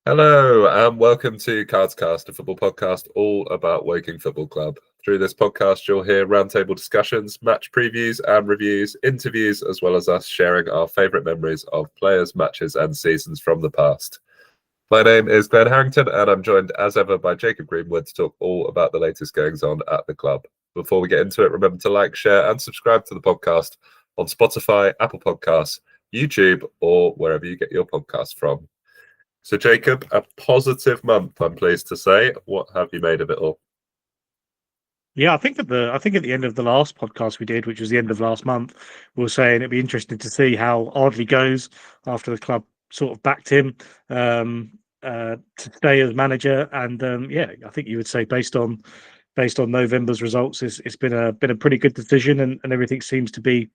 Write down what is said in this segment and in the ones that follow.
Hello, and welcome to CardsCast, a football podcast all about Woking Football Club. Through this podcast, you'll hear roundtable discussions, match previews and reviews, interviews, as well as us sharing our favourite memories of players, matches, and seasons from the past. My name is Glen Harrington, and I'm joined as ever by Jacob Greenwood to talk all about the latest goings on at the club. Before we get into it, remember to like, share, and subscribe to the podcast on Spotify, Apple Podcasts, YouTube, or wherever you get your podcasts from. So, Jacob, a positive month, I'm pleased to say. What have you made of it all? Yeah, I think at the end of the last podcast we did, which was the end of last month, we were saying it'd be interesting to see how Ardley goes after the club sort of backed him to stay as manager. And yeah, I think you would say based on November's results, it's been a pretty good decision, and everything seems to be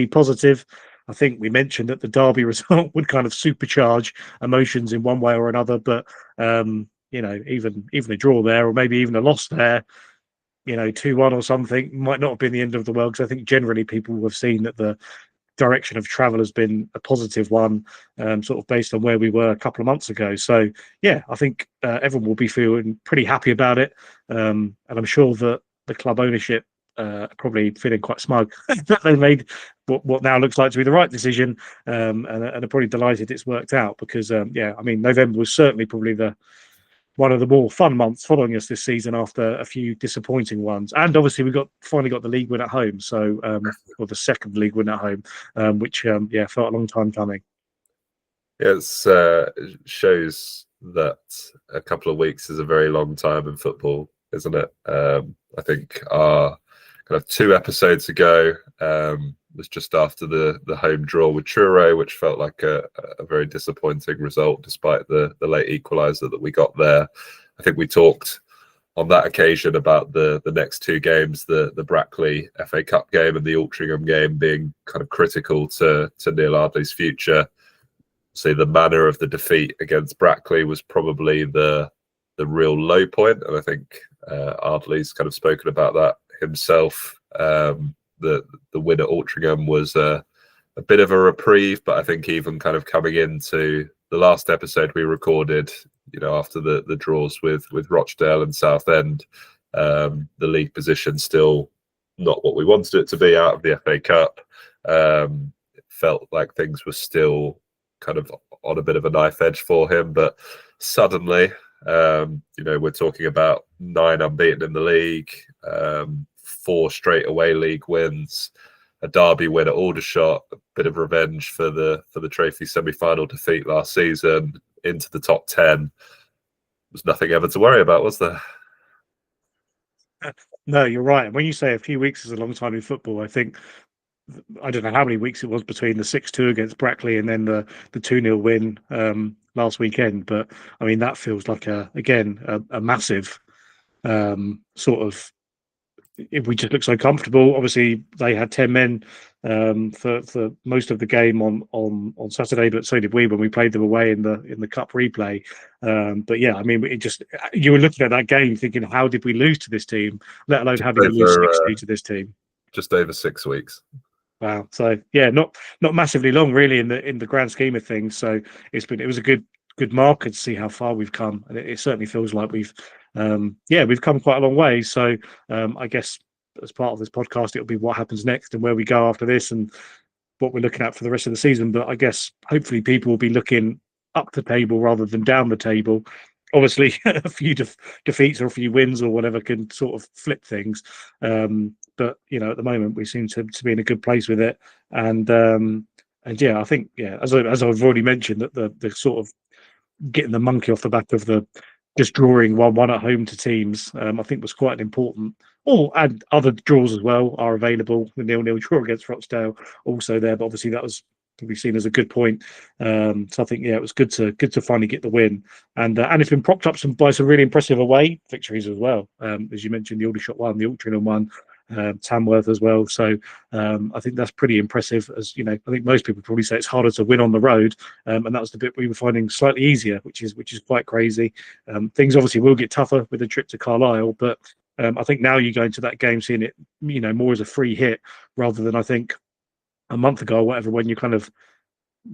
positive. I think we mentioned that the Derby result would kind of supercharge emotions in one way or another, but even a draw there, or maybe even a loss there, 2-1 or something, might not have been the end of the world, because I think generally people have seen that the direction of travel has been a positive one, sort of based on where we were a couple of months ago. So yeah, I think everyone will be feeling pretty happy about it, and I'm sure that the club ownership probably feeling quite smug that they made what now looks like to be the right decision, and are probably delighted it's worked out, because yeah, I mean, November was certainly probably one of the more fun months following us this season after a few disappointing ones. And obviously we finally got the league win at home, so or the second league win at home, which yeah, felt a long time coming. It shows that a couple of weeks is a very long time in football, isn't it? I think our kind of 2 episodes ago was just after the home draw with Truro, which felt like a very disappointing result despite the late equaliser that we got there. I think we talked on that occasion about the next 2 games, the Brackley FA Cup game and the Altrincham game, being kind of critical to Neil Ardley's future. So the manner of the defeat against Brackley was probably the real low point, and I think Ardley's kind of spoken about that himself. The win at Altrincham was a bit of a reprieve, but I think even kind of coming into the last episode we recorded, after the draws with Rochdale and Southend, the league position still not what we wanted it to be out of the FA Cup. It felt like things were still kind of on a bit of a knife edge for him, but suddenly, we're talking about 9 unbeaten in the league, 4 straight away league wins, a derby win at Aldershot, a bit of revenge for the trophy semi-final defeat last season, into the top 10. There's nothing ever to worry about, was there? No, you're right. When you say a few weeks is a long time in football, I think, I don't know how many weeks it was between the 6-2 against Brackley and then the 2-0 win last weekend. But I mean, that feels like a massive sort of, if we just look so comfortable. Obviously they had 10 men for most of the game on Saturday, but so did we when we played them away in the cup replay. But yeah, I mean, you were looking at that game thinking, how did we lose to this team, let alone how did we lose 6-2 to this team? Just over 6 weeks. Wow. So yeah, not massively long really in the grand scheme of things. So it was a good marker to see how far we've come, and it certainly feels like we've come quite a long way. So I guess as part of this podcast, it'll be what happens next and where we go after this and what we're looking at for the rest of the season. But I guess hopefully people will be looking up the table rather than down the table. Obviously, a few defeats or a few wins or whatever can sort of flip things. But at the moment we seem to be in a good place with it. And yeah, I think, yeah, as I've already mentioned, that the sort of getting the monkey off the back of the just drawing 1-1 at home to teams, I think was quite an important. And other draws as well are available. The 0-0 draw against Rochdale also there, but obviously that was be seen as a good point. So I think, yeah, it was good to finally get the win, and it's been propped up by some really impressive away victories as well. As you mentioned, the Aldershot one, the Altrincham one, Tamworth as well. So I think that's pretty impressive. As I think most people probably say it's harder to win on the road, and that was the bit we were finding slightly easier, which is quite crazy. Things obviously will get tougher with the trip to Carlisle, but I think now you go into that game seeing it, more as a free hit rather than, I think, a month ago or whatever, when you kind of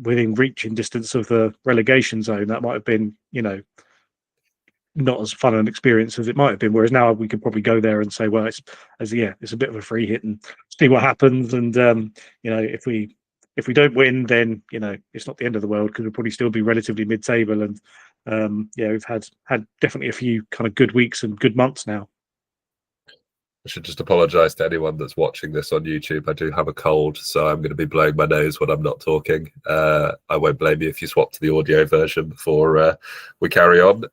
within reaching distance of the relegation zone, that might have been, not as fun an experience as it might have been. Whereas now we could probably go there and say, well, it's a bit of a free hit and see what happens. And if we don't win, then it's not the end of the world, because we'll probably still be relatively mid-table. And we've had definitely a few kind of good weeks and good months now. I should just apologise to anyone that's watching this on YouTube. I do have a cold, so I'm going to be blowing my nose when I'm not talking. I won't blame you if you swap to the audio version before we carry on.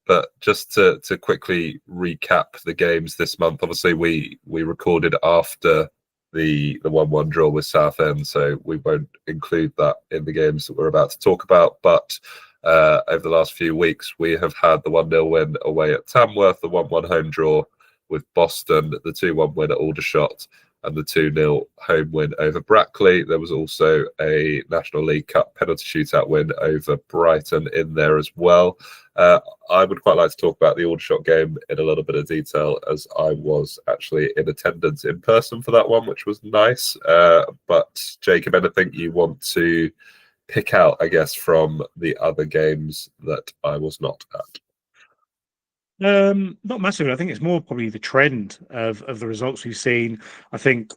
But just to quickly recap the games this month, obviously we recorded after the 1-1 draw with Southend, so we won't include that in the games that we're about to talk about. But over the last few weeks, we have had the 1-0 win away at Tamworth, the 1-1 home draw with Boston, the 2-1 win at Aldershot, and the 2-0 home win over Brackley. There was also a National League Cup penalty shootout win over Brighton in there as well. I would quite like to talk about the Aldershot game in a little bit of detail, as I was actually in attendance in person for that one, which was nice. But Jacob, anything you want to pick out, I guess, from the other games that I was not at? Not massively. I think it's more probably the trend of the results we've seen. I think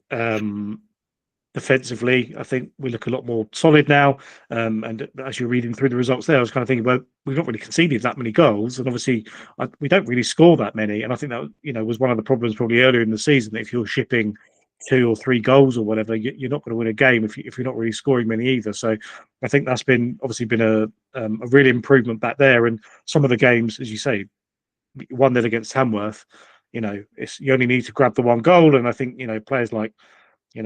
defensively, I think we look a lot more solid now. And as you're reading through the results there, I was kind of thinking, well, we've not really conceded that many goals, and obviously we don't really score that many. And I think that was one of the problems probably earlier in the season, that if you're shipping 2 or 3 goals or whatever, you're not going to win a game if you're not really scoring many either. So I think that's been a real improvement back there. And some of the games, as you say, 1-0 against Tamworth, you only need to grab the 1 goal. And I think players like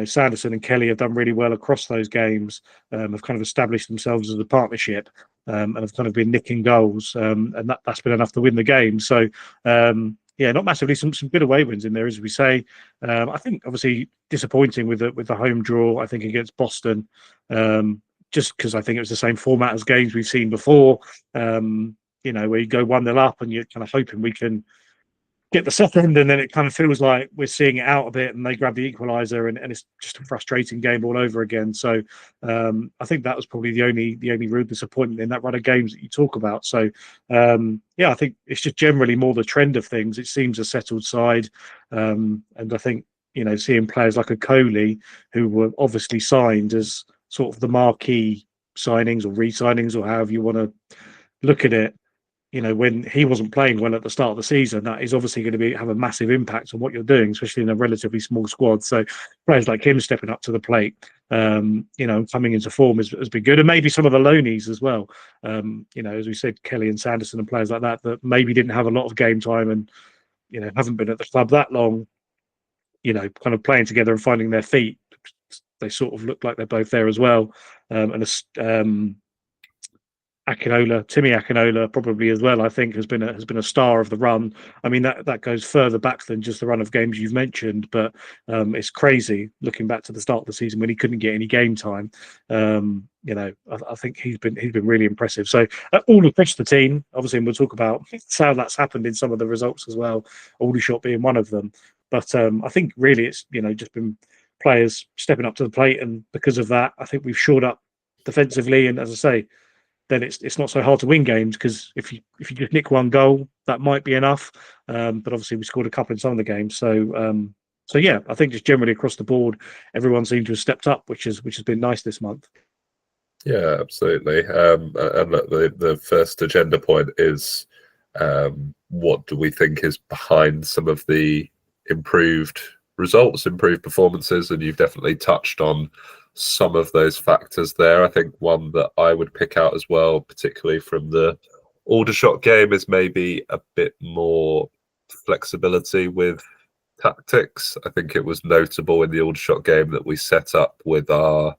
Sanderson and Kelly have done really well across those games, have kind of established themselves as a partnership, and have kind of been nicking goals, and that's been enough to win the game. So not massively, some good away wins in there, as we say. I think obviously disappointing with the home draw, I think, against Boston, just because I think it was the same format as games we've seen before. Where you go 1-0 up and you're kind of hoping we can get the second, and then it kind of feels like we're seeing it out a bit and they grab the equaliser, and it's just a frustrating game all over again. So I think that was probably the only real disappointment in that run of games that you talk about. So I think it's just generally more the trend of things. It seems a settled side, and I think seeing players like a Coley, who were obviously signed as sort of the marquee signings or re-signings, or however you want to look at it, when he wasn't playing well at the start of the season, that is obviously going to have a massive impact on what you're doing, especially in a relatively small squad. So players like him stepping up to the plate, coming into form has been good. And maybe some of the loanies as well. As we said, Kelly and Sanderson and players like that maybe didn't have a lot of game time and, haven't been at the club that long, kind of playing together and finding their feet. They sort of look like they're both there as well. Timmy Akinola probably as well, I think, has been a star of the run. I mean, that goes further back than just the run of games you've mentioned, but it's crazy looking back to the start of the season when he couldn't get any game time. I think he's been really impressive. So all across the team, obviously, and we'll talk about how that's happened in some of the results as well, Aldershot being one of them. But I think really it's just been players stepping up to the plate, and because of that, I think we've shored up defensively. And as I say, then it's not so hard to win games, because if you just nick 1 goal, that might be enough. But obviously we scored a couple in some of the games. So I think just generally across the board, everyone seemed to have stepped up, which has been nice this month. Yeah, absolutely. And the first agenda point is, what do we think is behind some of the improved results, improved performances? And you've definitely touched on some of those factors there. I think one that I would pick out as well, particularly from the Aldershot game, is maybe a bit more flexibility with tactics. I think it was notable in the Aldershot game that we set up with our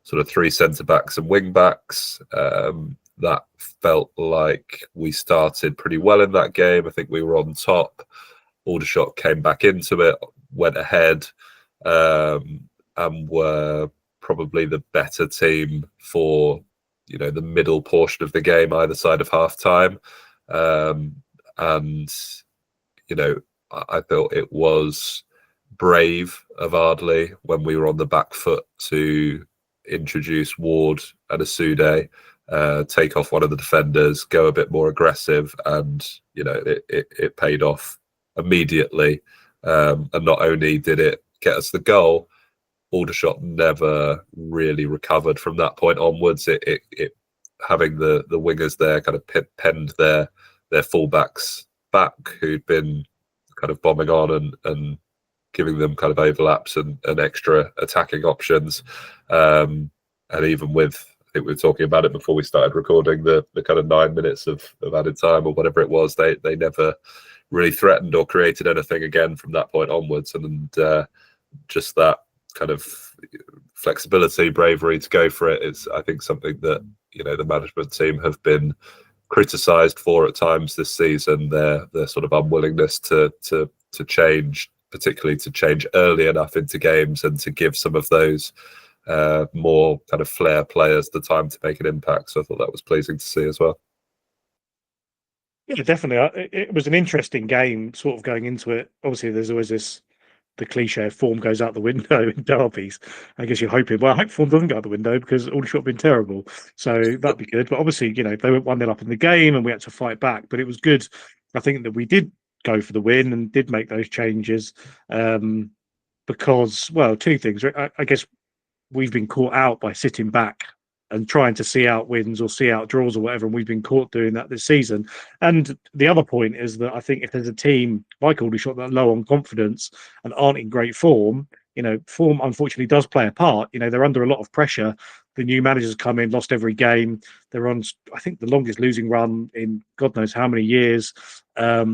sort of 3 centre-backs and wing-backs. That felt like we started pretty well in that game. I think we were on top. Aldershot came back into it, went ahead, and were probably the better team for the middle portion of the game, either side of half time. And I thought it was brave of Ardley when we were on the back foot to introduce Ward and Asude, take off one of the defenders, go a bit more aggressive, and it paid off immediately. And not only did it get us the goal, Aldershot never really recovered from that point onwards. It having the wingers there kind of penned their fullbacks back, who'd been kind of bombing on and giving them kind of overlaps and extra attacking options. And even with, I think we were talking about it before we started recording, the kind of 9 minutes of added time or whatever it was, they never really threatened or created anything again from that point onwards. And just that kind of flexibility, bravery to go for it is, I think, something that the management team have been criticised for at times this season. Their sort of unwillingness to change, particularly to change early enough into games and to give some of those more kind of flair players the time to make an impact. So I thought that was pleasing to see as well. Yeah, definitely. It was an interesting game, sort of going into it. Obviously, there's always the cliche of form goes out the window in derbies. I guess you're hoping, well, I hope form doesn't go out the window because Aldershot have been terrible. So that'd be good. But obviously, they went 1-0 up in the game and we had to fight back. But it was good, I think, that we did go for the win and did make those changes because, well, two things. I guess we've been caught out by sitting back and trying to see out wins or see out draws or whatever, and we've been caught doing that this season. And the other point is that I think if there's a team like Aldershot that are low on confidence and aren't in great form, form unfortunately does play a part. They're under a lot of pressure. The new managers come in, lost every game. They're on, I think, the longest losing run in God knows how many years. They're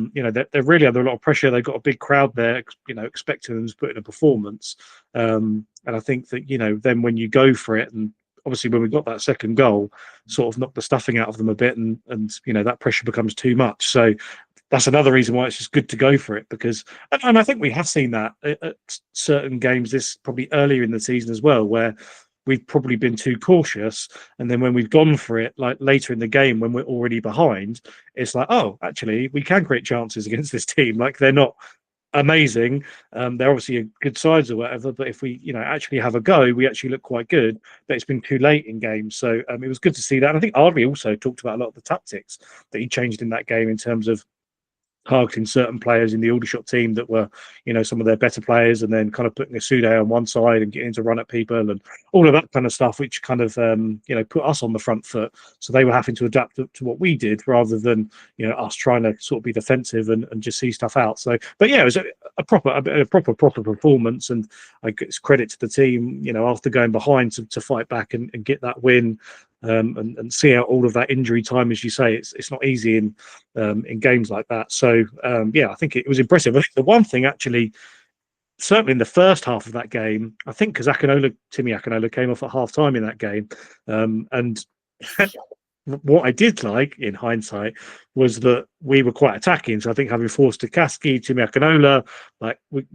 really under a lot of pressure. They've got a big crowd there, expecting them to put in a performance. And I think that, then when you go for it, and obviously when we got that second goal, sort of knocked the stuffing out of them a bit, and that pressure becomes too much. So that's another reason why it's just good to go for it, because, and I think we have seen that at certain games this probably earlier in the season as well, where we've probably been too cautious, and then when we've gone for it, like later in the game when we're already behind, it's like, oh, actually we can create chances against this team. Like, they're not amazing, they're obviously good sides or whatever, but if we actually have a go, we actually look quite good. But it's been too late in games, so it was good to see that. And I think Ardley also talked about a lot of the tactics that he changed in that game in terms of targeting certain players in the Aldershot team that were, some of their better players, and then kind of putting a Sude on one side and getting to run at people and all of that kind of stuff, which kind of, put us on the front foot. So they were having to adapt to what we did rather than, us trying to sort of be defensive and just see stuff out. So, but yeah, it was a proper performance, and I guess credit to the team, after going behind to fight back and get that win. And see out all of that injury time, as you say, it's not easy in games like that. So I think it was impressive. I think the one thing actually, certainly in the first half of that game, I think because Timmy Akinola came off at half time in that game, and what I did like in hindsight was that we were quite attacking. So I think having forced Takaski, Timmy Akinola, like we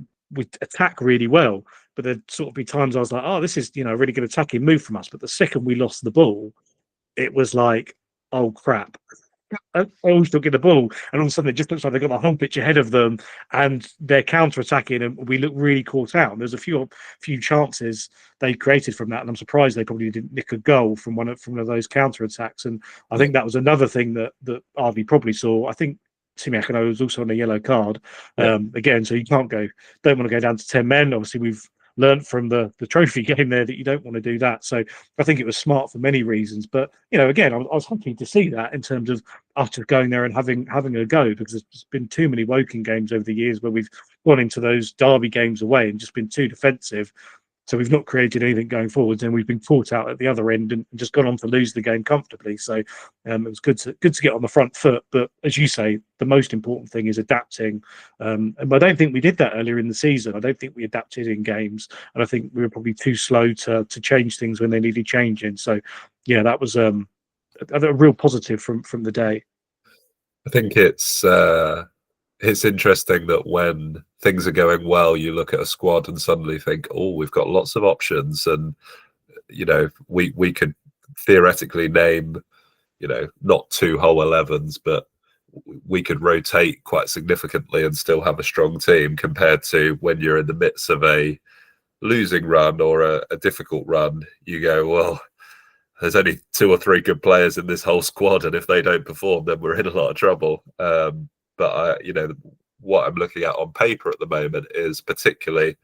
attack really well. But there'd sort of be times I was like, oh, this is, a really good attacking move from us. But the second we lost the ball, it was like, oh, crap. I always don't get the ball. And all of a sudden, it just looks like they've got the whole pitch ahead of them and they're counter-attacking, and we look really caught out. And there's a few chances they created from that. And I'm surprised they probably didn't nick a goal from one of those counter-attacks. And I think that was another thing that Ardley probably saw. I think Timmy Akinola was also on a yellow card again, so you don't want to go down to 10 men. Obviously, we've learned from the trophy game there that you don't want to do that. So I think it was smart for many reasons. But again, I was happy to see that in terms of us just going there and having a go, because there's been too many Woking games over the years where we've gone into those derby games away and just been too defensive. So we've not created anything going forwards, and we've been caught out at the other end and just gone on to lose the game comfortably. So it was good to get on the front foot. But as you say, the most important thing is adapting. And I don't think we did that earlier in the season. I don't think we adapted in games, and I think we were probably too slow to change things when they needed changing. So yeah, that was a real positive from the day. I think it's interesting that when things are going well, you look at a squad and suddenly think, oh, we've got lots of options. And, we could theoretically name, not 2 whole 11s, but we could rotate quite significantly and still have a strong team, compared to when you're in the midst of a losing run or a difficult run, you go, well, there's only 2 or 3 good players in this whole squad, and if they don't perform, then we're in a lot of trouble. But what I'm looking at on paper at the moment is particularly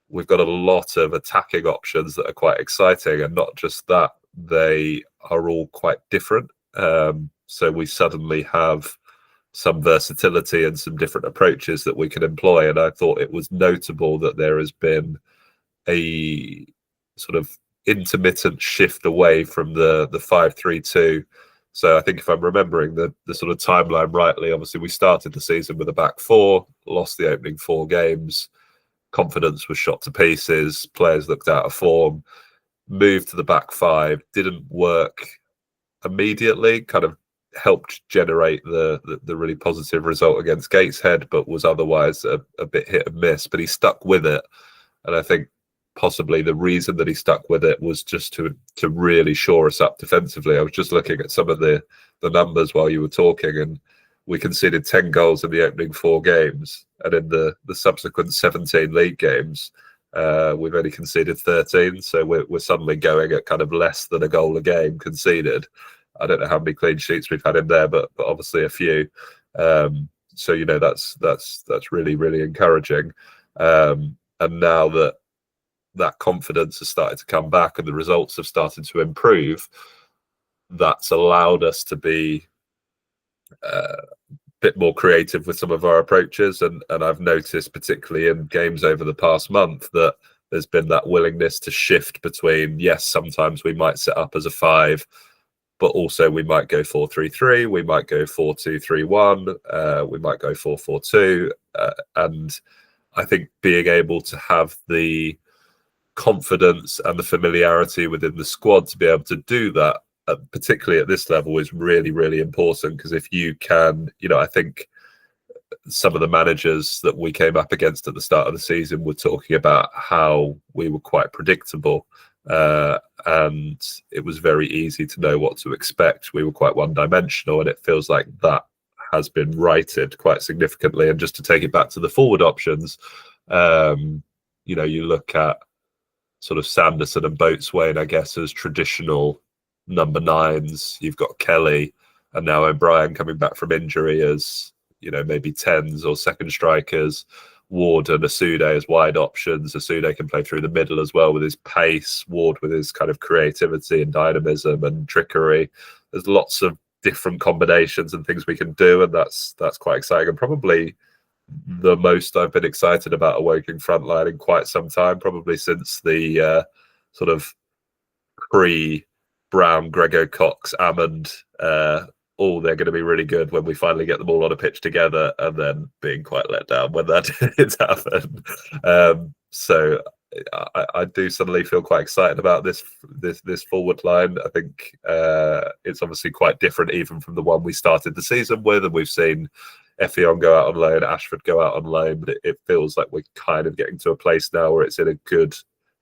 we've got a lot of attacking options that are quite exciting, and not just that, they are all quite different. So we suddenly have some versatility and some different approaches that we can employ. And I thought it was notable that there has been a sort of intermittent shift away from the 5-3-2. So I think if I'm remembering the sort of timeline rightly, obviously we started the season with a back 4, lost the opening 4 games, confidence was shot to pieces, players looked out of form, moved to the back 5, didn't work immediately, kind of helped generate the really positive result against Gateshead, but was otherwise a bit hit and miss. But he stuck with it, and I think possibly the reason that he stuck with it was just to really shore us up defensively. I was just looking at some of the numbers while you were talking, and we conceded 10 goals in the opening 4 games, and in the subsequent 17 league games, we've only conceded 13. So we're suddenly going at kind of less than a goal a game conceded. I don't know how many clean sheets we've had in there, but obviously a few. So that's really, really encouraging. And now that confidence has started to come back and the results have started to improve, that's allowed us to be a bit more creative with some of our approaches. And I've noticed, particularly in games over the past month, that there's been that willingness to shift between, yes, sometimes we might set up as a 5, but also we might go 4-3-3, we might go 4-2-3-1, we might go 4-4-2. And I think being able to have the confidence and the familiarity within the squad to be able to do that, particularly at this level, is really, really important. Because if you can, I think some of the managers that we came up against at the start of the season were talking about how we were quite predictable. And it was very easy to know what to expect. We were quite one-dimensional, and it feels like that has been righted quite significantly. And just to take it back to the forward options, you look at sort of Sanderson and Boatswain, I guess, as traditional number 9s. You've got Kelly, and now O'Brien coming back from injury as, maybe 10s or second strikers. Ward and Asude as wide options. Asude can play through the middle as well with his pace. Ward with his kind of creativity and dynamism and trickery. There's lots of different combinations and things we can do, and that's quite exciting. And probably the most I've been excited about a working frontline in quite some time, probably since the sort of pre-Brown, Grego Cox, Ammond, they're going to be really good when we finally get them all on a pitch together, and then being quite let down when that didn't happen. So I do suddenly feel quite excited about this forward line. I think it's obviously quite different even from the one we started the season with, and we've seen Effiong go out on loan, Ashford go out on loan, but it feels like we're kind of getting to a place now where it's in a good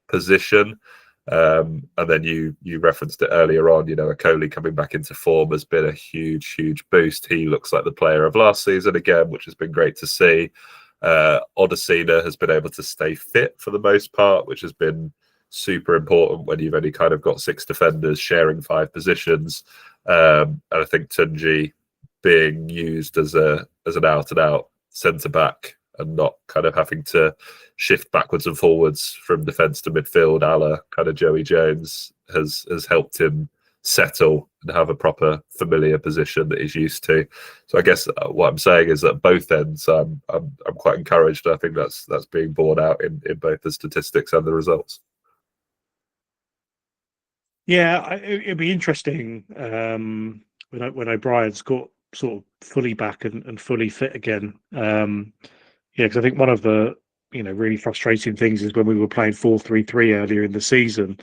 position. And then you referenced it earlier on, Okoli coming back into form has been a huge boost. He looks like the player of last season again, which has been great to see. Odesina has been able to stay fit for the most part, which has been super important when you've only kind of got 6 defenders sharing 5 positions. And I think Tunji being used as an out-and-out centre-back and not kind of having to shift backwards and forwards from defence to midfield, a la kind of Joey Jones, has helped him settle and have a proper familiar position that he's used to. So I guess what I'm saying is that both ends, I'm quite encouraged. I think that's being borne out in both the statistics and the results. Yeah, it'd be interesting when O'Brien's got sort of fully back and fully fit again. Because I think one of the really frustrating things is when we were playing 4-3-3 earlier in the season,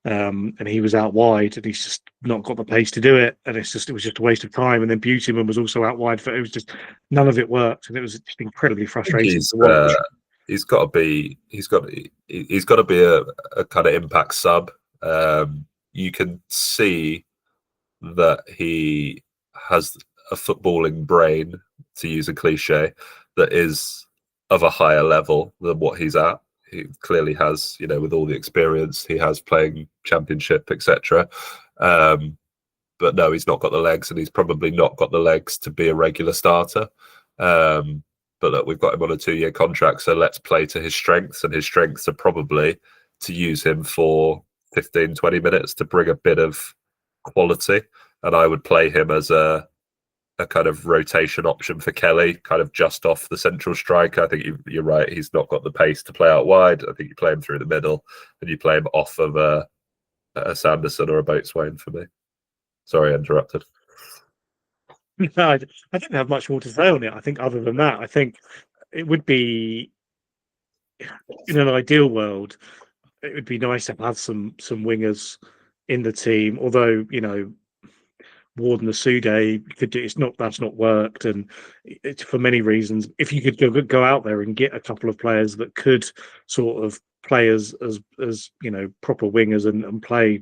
and he was out wide, and he's just not got the pace to do it, and it was just a waste of time. And then Beautyman was also out wide, it was just none of it worked, and it was just incredibly frustrating to watch. He's got to be a kind of impact sub. You can see that he has a footballing brain, to use a cliche, that is of a higher level than what he's at. he clearly has, with all the experience he has playing Championship, etc. But no, he's not got the legs, and he's probably not got the legs to be a regular starter. But look, we've got him on a 2-year contract, so let's play to his strengths, and his strengths are probably to use him for 15, 20 minutes to bring a bit of quality. And I would play him as a kind of rotation option for Kelly, kind of just off the central striker. I think you're right. He's not got the pace to play out wide. I think you play him through the middle, and you play him off of a Sanderson or a Boatswain for me. Sorry, I interrupted. No, I don't have much more to say on it. I think other than that, I think it would be, in an ideal world, it would be nice to have some wingers in the team. Although, Ward and Asude could do, that's not worked, and it's for many reasons. If you could go out there and get a couple of players that could sort of play as proper wingers and play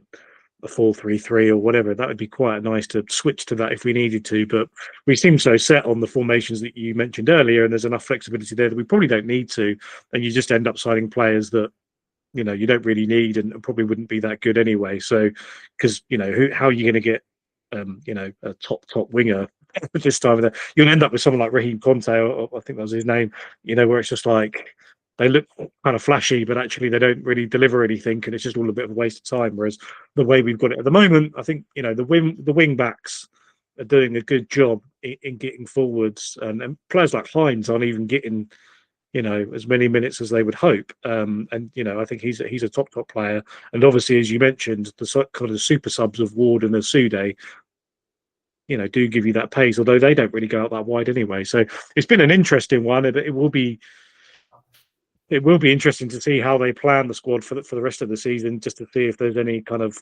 a 4-3-3 or whatever, that would be quite nice to switch to that if we needed to. But we seem so set on the formations that you mentioned earlier, and there's enough flexibility there that we probably don't need to, and you just end up signing players that you don't really need and probably wouldn't be that good anyway. So because how are you going to get a top winger this time of the, you'll end up with someone like Raheem Conte, or I think that was his name, where it's just like they look kind of flashy, but actually they don't really deliver anything, and it's just all a bit of a waste of time. Whereas the way we've got it at the moment, I think the wing backs are doing a good job in getting forwards, and players like Hines aren't even getting as many minutes as they would hope. And I think he's a top player, and obviously, as you mentioned, the kind of super subs of Ward and Asude, do give you that pace, although they don't really go out that wide anyway. So it's been an interesting one. It will be interesting to see how they plan the squad for the rest of the season, just to see if there's any kind of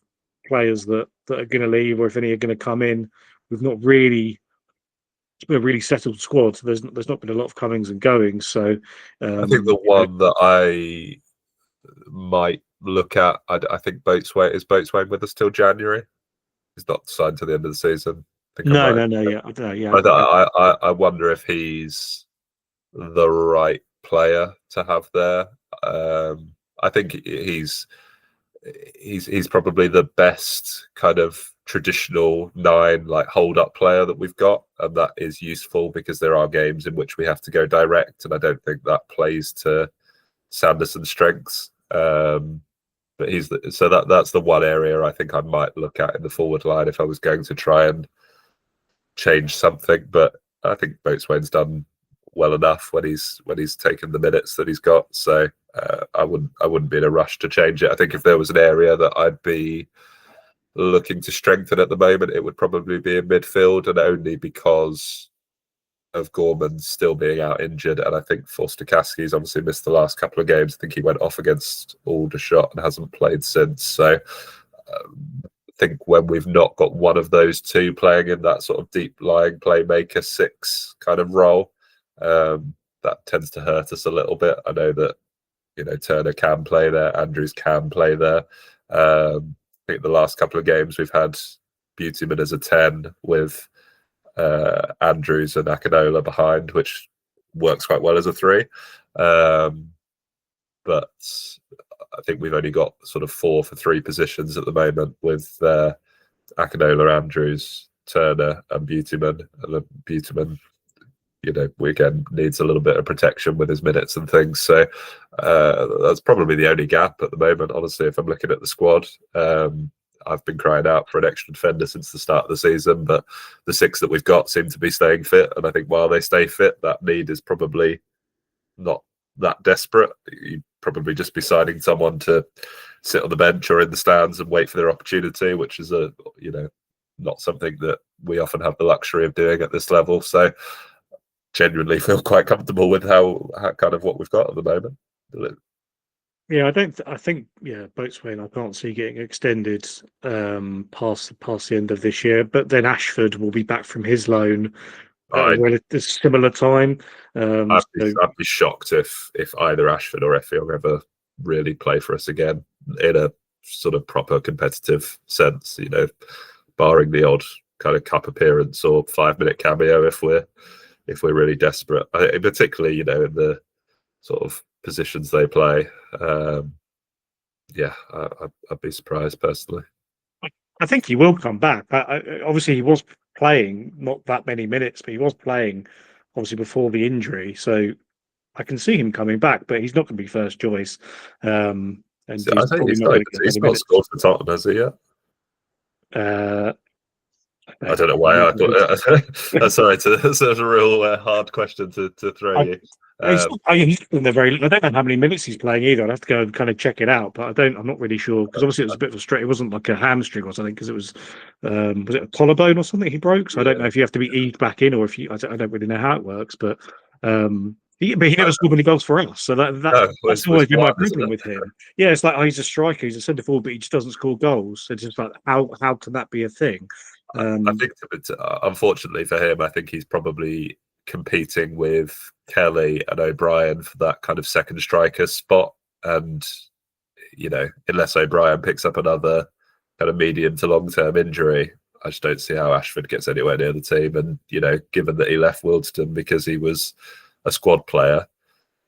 players that are going to leave, or if any are going to come in. We've not really, it's been a really settled squad. So there's not been a lot of comings and goings. So I think the one that I might look at, I think Boatswain with us till January. He's not signed to the end of the season. No. I wonder if he's the right player to have there. I think he's probably the best kind of traditional 9 like hold up player that we've got, and that is useful because there are games in which we have to go direct, and I don't think that plays to Sanderson's strengths. But that's the one area I think I might look at in the forward line if I was going to try and change something. But I think Boatswain's done well enough when he's taken the minutes that he's got. So I wouldn't be in a rush to change it. I think if there was an area that I'd be looking to strengthen at the moment, it would probably be in midfield, and only because of Gorman still being out injured. And I think Forster-Caskey's obviously missed the last couple of games. I think he went off against Aldershot and hasn't played since. So I think when we've not got one of those two playing in that sort of deep lying playmaker 6 kind of role, that tends to hurt us a little bit. I know that Turner can play there, Andrews can play there. I think the last couple of games we've had Beautyman as a 10 with Andrews and Akinola behind, which works quite well as a 3. But I think we've only got sort of 4 for 3 positions at the moment with Akinola, Andrews, Turner, and Beautyman. And Beautyman, we again needs a little bit of protection with his minutes and things. So that's probably the only gap at the moment, honestly, if I'm looking at the squad. I've been crying out for an extra defender since the start of the season, but the 6 that we've got seem to be staying fit. And I think while they stay fit, that need is probably not that desperate. You'd probably just be signing someone to sit on the bench or in the stands and wait for their opportunity, which is not something that we often have the luxury of doing at this level. So genuinely feel quite comfortable with how kind of what we've got at the moment. Yeah, I think Boatswain I can't see getting extended past the end of this year. But then Ashford will be back from his loan at a similar time. I'd be shocked if either Ashford or Effiong ever really play for us again in a sort of proper competitive sense, barring the odd kind of cup appearance or 5-minute cameo if we're really desperate. Particularly, in the sort of positions they play. Yeah, I'd be surprised personally. I think he will come back. Obviously, he was playing not that many minutes, but he was playing obviously before the injury. So I can see him coming back, but he's not going to be first choice. And So I he's think probably not going to get he's many not minutes. scored for Tottenham, has he yet? Uh, I don't know why I thought. Sorry, that's a real hard question to throw I, you. he's in there very. I don't know how many minutes he's playing either. I'd have to go and kind of check it out, but I don't. I'm not really sure because obviously it was a bit of a straight. It wasn't like a hamstring or something because it was it a collarbone or something he broke? So I don't know Yeah, if you have to be eased back in or if you. I don't really know how it works, but but he never scored many goals for us. So no, that's was always been my one, isn't problem it? with him. Yeah, it's like he's a striker, he's a centre forward, but he just doesn't score goals. So it's just like how can that be a thing? I think, unfortunately for him, I think he's probably competing with Kelly and O'Brien for that kind of second striker spot. And, unless O'Brien picks up another kind of medium to long term injury, I just don't see how Ashford gets anywhere near the team. And, given that he left Wildston because he was a squad player,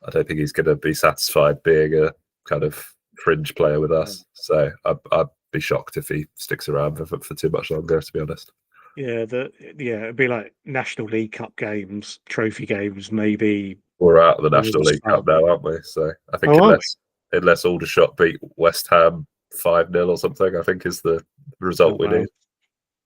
I don't think he's going to be satisfied being a kind of fringe player with us. So I'd be shocked if he sticks around for too much longer, to be honest. Yeah, it'd be like National League Cup games, trophy games, maybe. We're out of the Or was National it League Cup Spark? now, aren't we? So I think Oh, are we? unless Aldershot beat West Ham 5-0 or something, I think is the Oh, result we wow. need.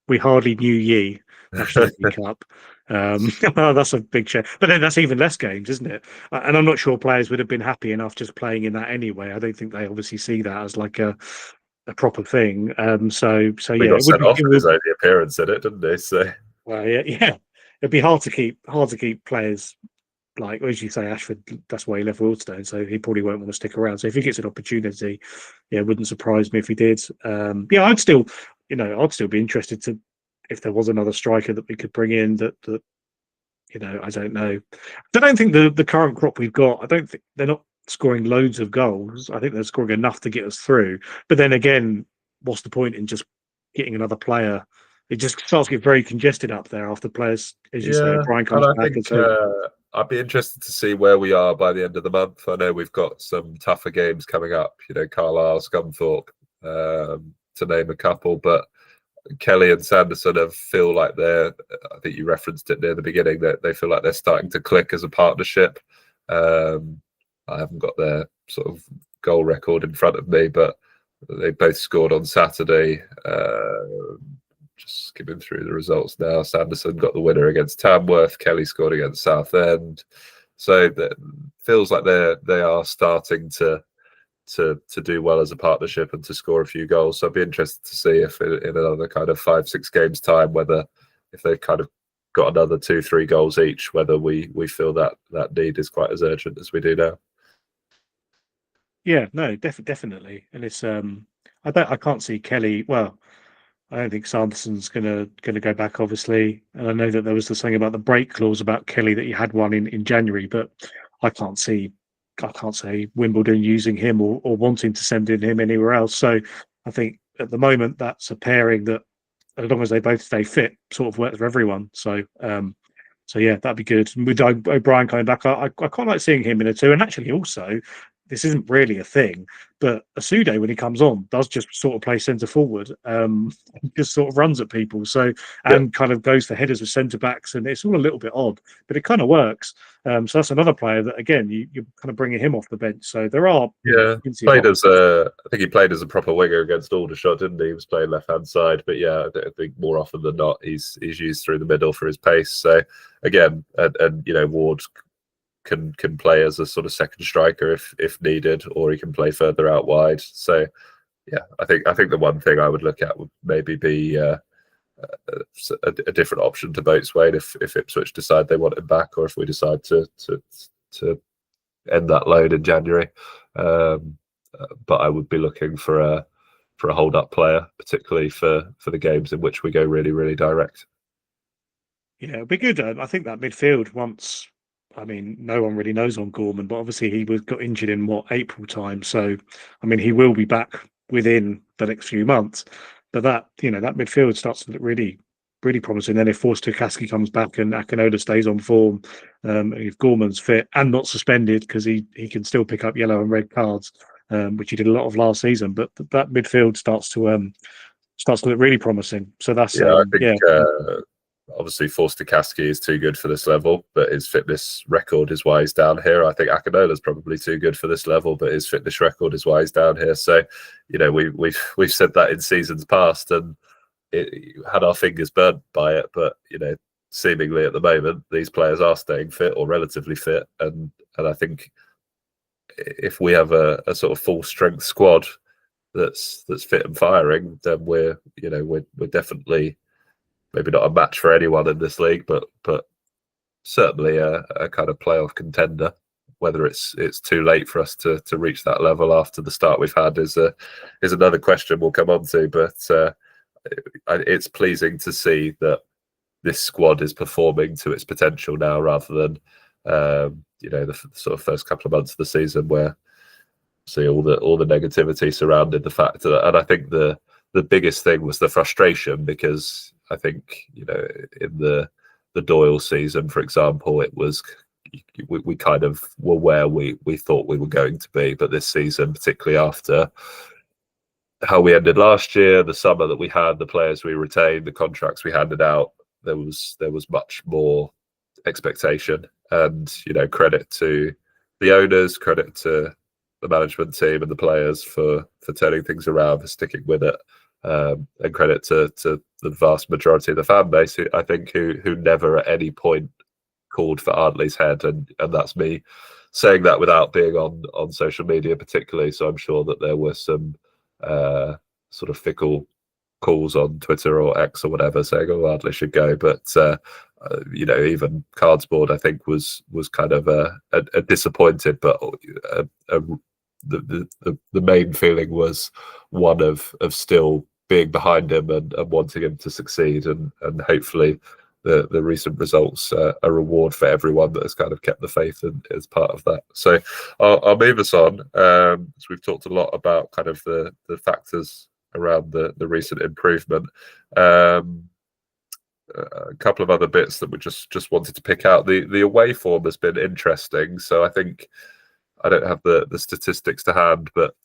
We hardly knew ye National League Cup. Well, that's a big shame. But then that's even less games, isn't it? And I'm not sure players would have been happy enough just playing in that anyway. I don't think they obviously see that as like a proper thing. So We yeah, got it would sent be off it with his would only appearance in it, didn't he? So well, yeah. It'd be hard to keep players like as you say, Ashford. That's why he left Wildstone, so he probably won't want to stick around. So if he gets an opportunity, yeah, it wouldn't surprise me if he did. Yeah, I'd still be interested to if there was another striker that we could bring in that I don't know. I don't think the current crop we've got. I don't think they're not scoring loads of goals. I think they're scoring enough to get us through. But then again, what's the point in just getting another player? It just starts to get very congested up there after players, as you say, yeah, Brian and comes I back, and think so I'd be interested to see where we are by the end of the month. I know we've got some tougher games coming up. Carlisle, Scunthorpe, to name a couple, but Kelly and Sanderson feel like they're. I think you referenced it near the beginning that they feel like they're starting to click as a partnership. I haven't got their sort of goal record in front of me, but they both scored on Saturday. Just skimming through the results now. Sanderson got the winner against Tamworth. Kelly scored against Southend. So that feels like they are starting to do well as a partnership and to score a few goals. So I'd be interested to see if in another kind of 5-6 games time, whether if they've kind of got another 2-3 goals each, whether we feel that need is quite as urgent as we do now. yeah, no, definitely, and it's I can't see Kelly. Well, I don't think Sanderson's gonna go back, obviously, and I know that there was the thing about the break clause about Kelly that he had one in January, but I can't see I can't say Wimbledon using him or wanting to send in him anywhere else. So I think at the moment that's a pairing that, as long as they both stay fit, sort of works for everyone. So yeah, that'd be good. With O'Brien coming back, I quite like seeing him in a two. And actually, also, this isn't really a thing, but Asude when he comes on does just sort of play centre forward, just sort of runs at people, so Yeah, and kind of goes for headers with centre backs, and it's all a little bit odd, but it kind of works. So that's another player that again you're kind of bringing him off the bench. So there are yeah. plenty of Played as options. I think he played as a proper winger against Aldershot, didn't he? He was playing left hand side, but yeah, I think more often than not he's used through the middle for his pace. So again, and Ward can play as a sort of second striker if needed, or he can play further out wide. So yeah, I think the one thing I would look at would maybe be a different option to Boatswain if Ipswich decide they want him back, or if we decide to end that loan in January. But I would be looking for a hold up player, particularly for the games in which we go really, really direct. Yeah, it'd be good. I think that midfield once. I mean, no one really knows on Gorman, but obviously he got injured in April time. So, I mean, he will be back within the next few months. But that midfield starts to look really really promising. Then if Forster-Caskey comes back and Akinola stays on form, if Gorman's fit and not suspended, because he can still pick up yellow and red cards, which he did a lot of last season. But that midfield starts to look really promising. So that's I think obviously Forster-Caskey is too good for this level, but his fitness record is why he's down here. I think Akinola's probably too good for this level, but his fitness record is why he's down here. So, we've said that in seasons past and had our fingers burnt by it, but seemingly at the moment these players are staying fit or relatively fit, and I think if we have a sort of full strength squad that's fit and firing, then we're definitely maybe not a match for anyone in this league, but certainly a kind of playoff contender. Whether it's too late for us to reach that level after the start we've had is another question we'll come on to, but it's pleasing to see that this squad is performing to its potential now, rather than the sort of first couple of months of the season where see all the negativity surrounded the fact that. And I think the biggest thing was the frustration, because I think in the Doyle season, for example, it was we kind of were where we thought we were going to be, but this season, particularly after how we ended last year, the summer that we had, the players we retained, the contracts we handed out, there was much more expectation. And credit to the owners, credit to the management team and the players for turning things around, for sticking with it, and credit to the vast majority of the fan base, who never at any point called for Ardley's head, and that's me saying that without being on social media particularly. So I'm sure that there were some sort of fickle calls on Twitter or X or whatever saying, "Oh, Ardley should go," but even Cardsboard, I think, was kind of a disappointed, but the main feeling was one of still being behind him and wanting him to succeed, and hopefully the recent results are a reward for everyone that has kind of kept the faith and is part of that. So I'll move us on. So we've talked a lot about kind of the factors around the recent improvement. A couple of other bits that we just wanted to pick out. The away form has been interesting. So I think I don't have the statistics to hand, but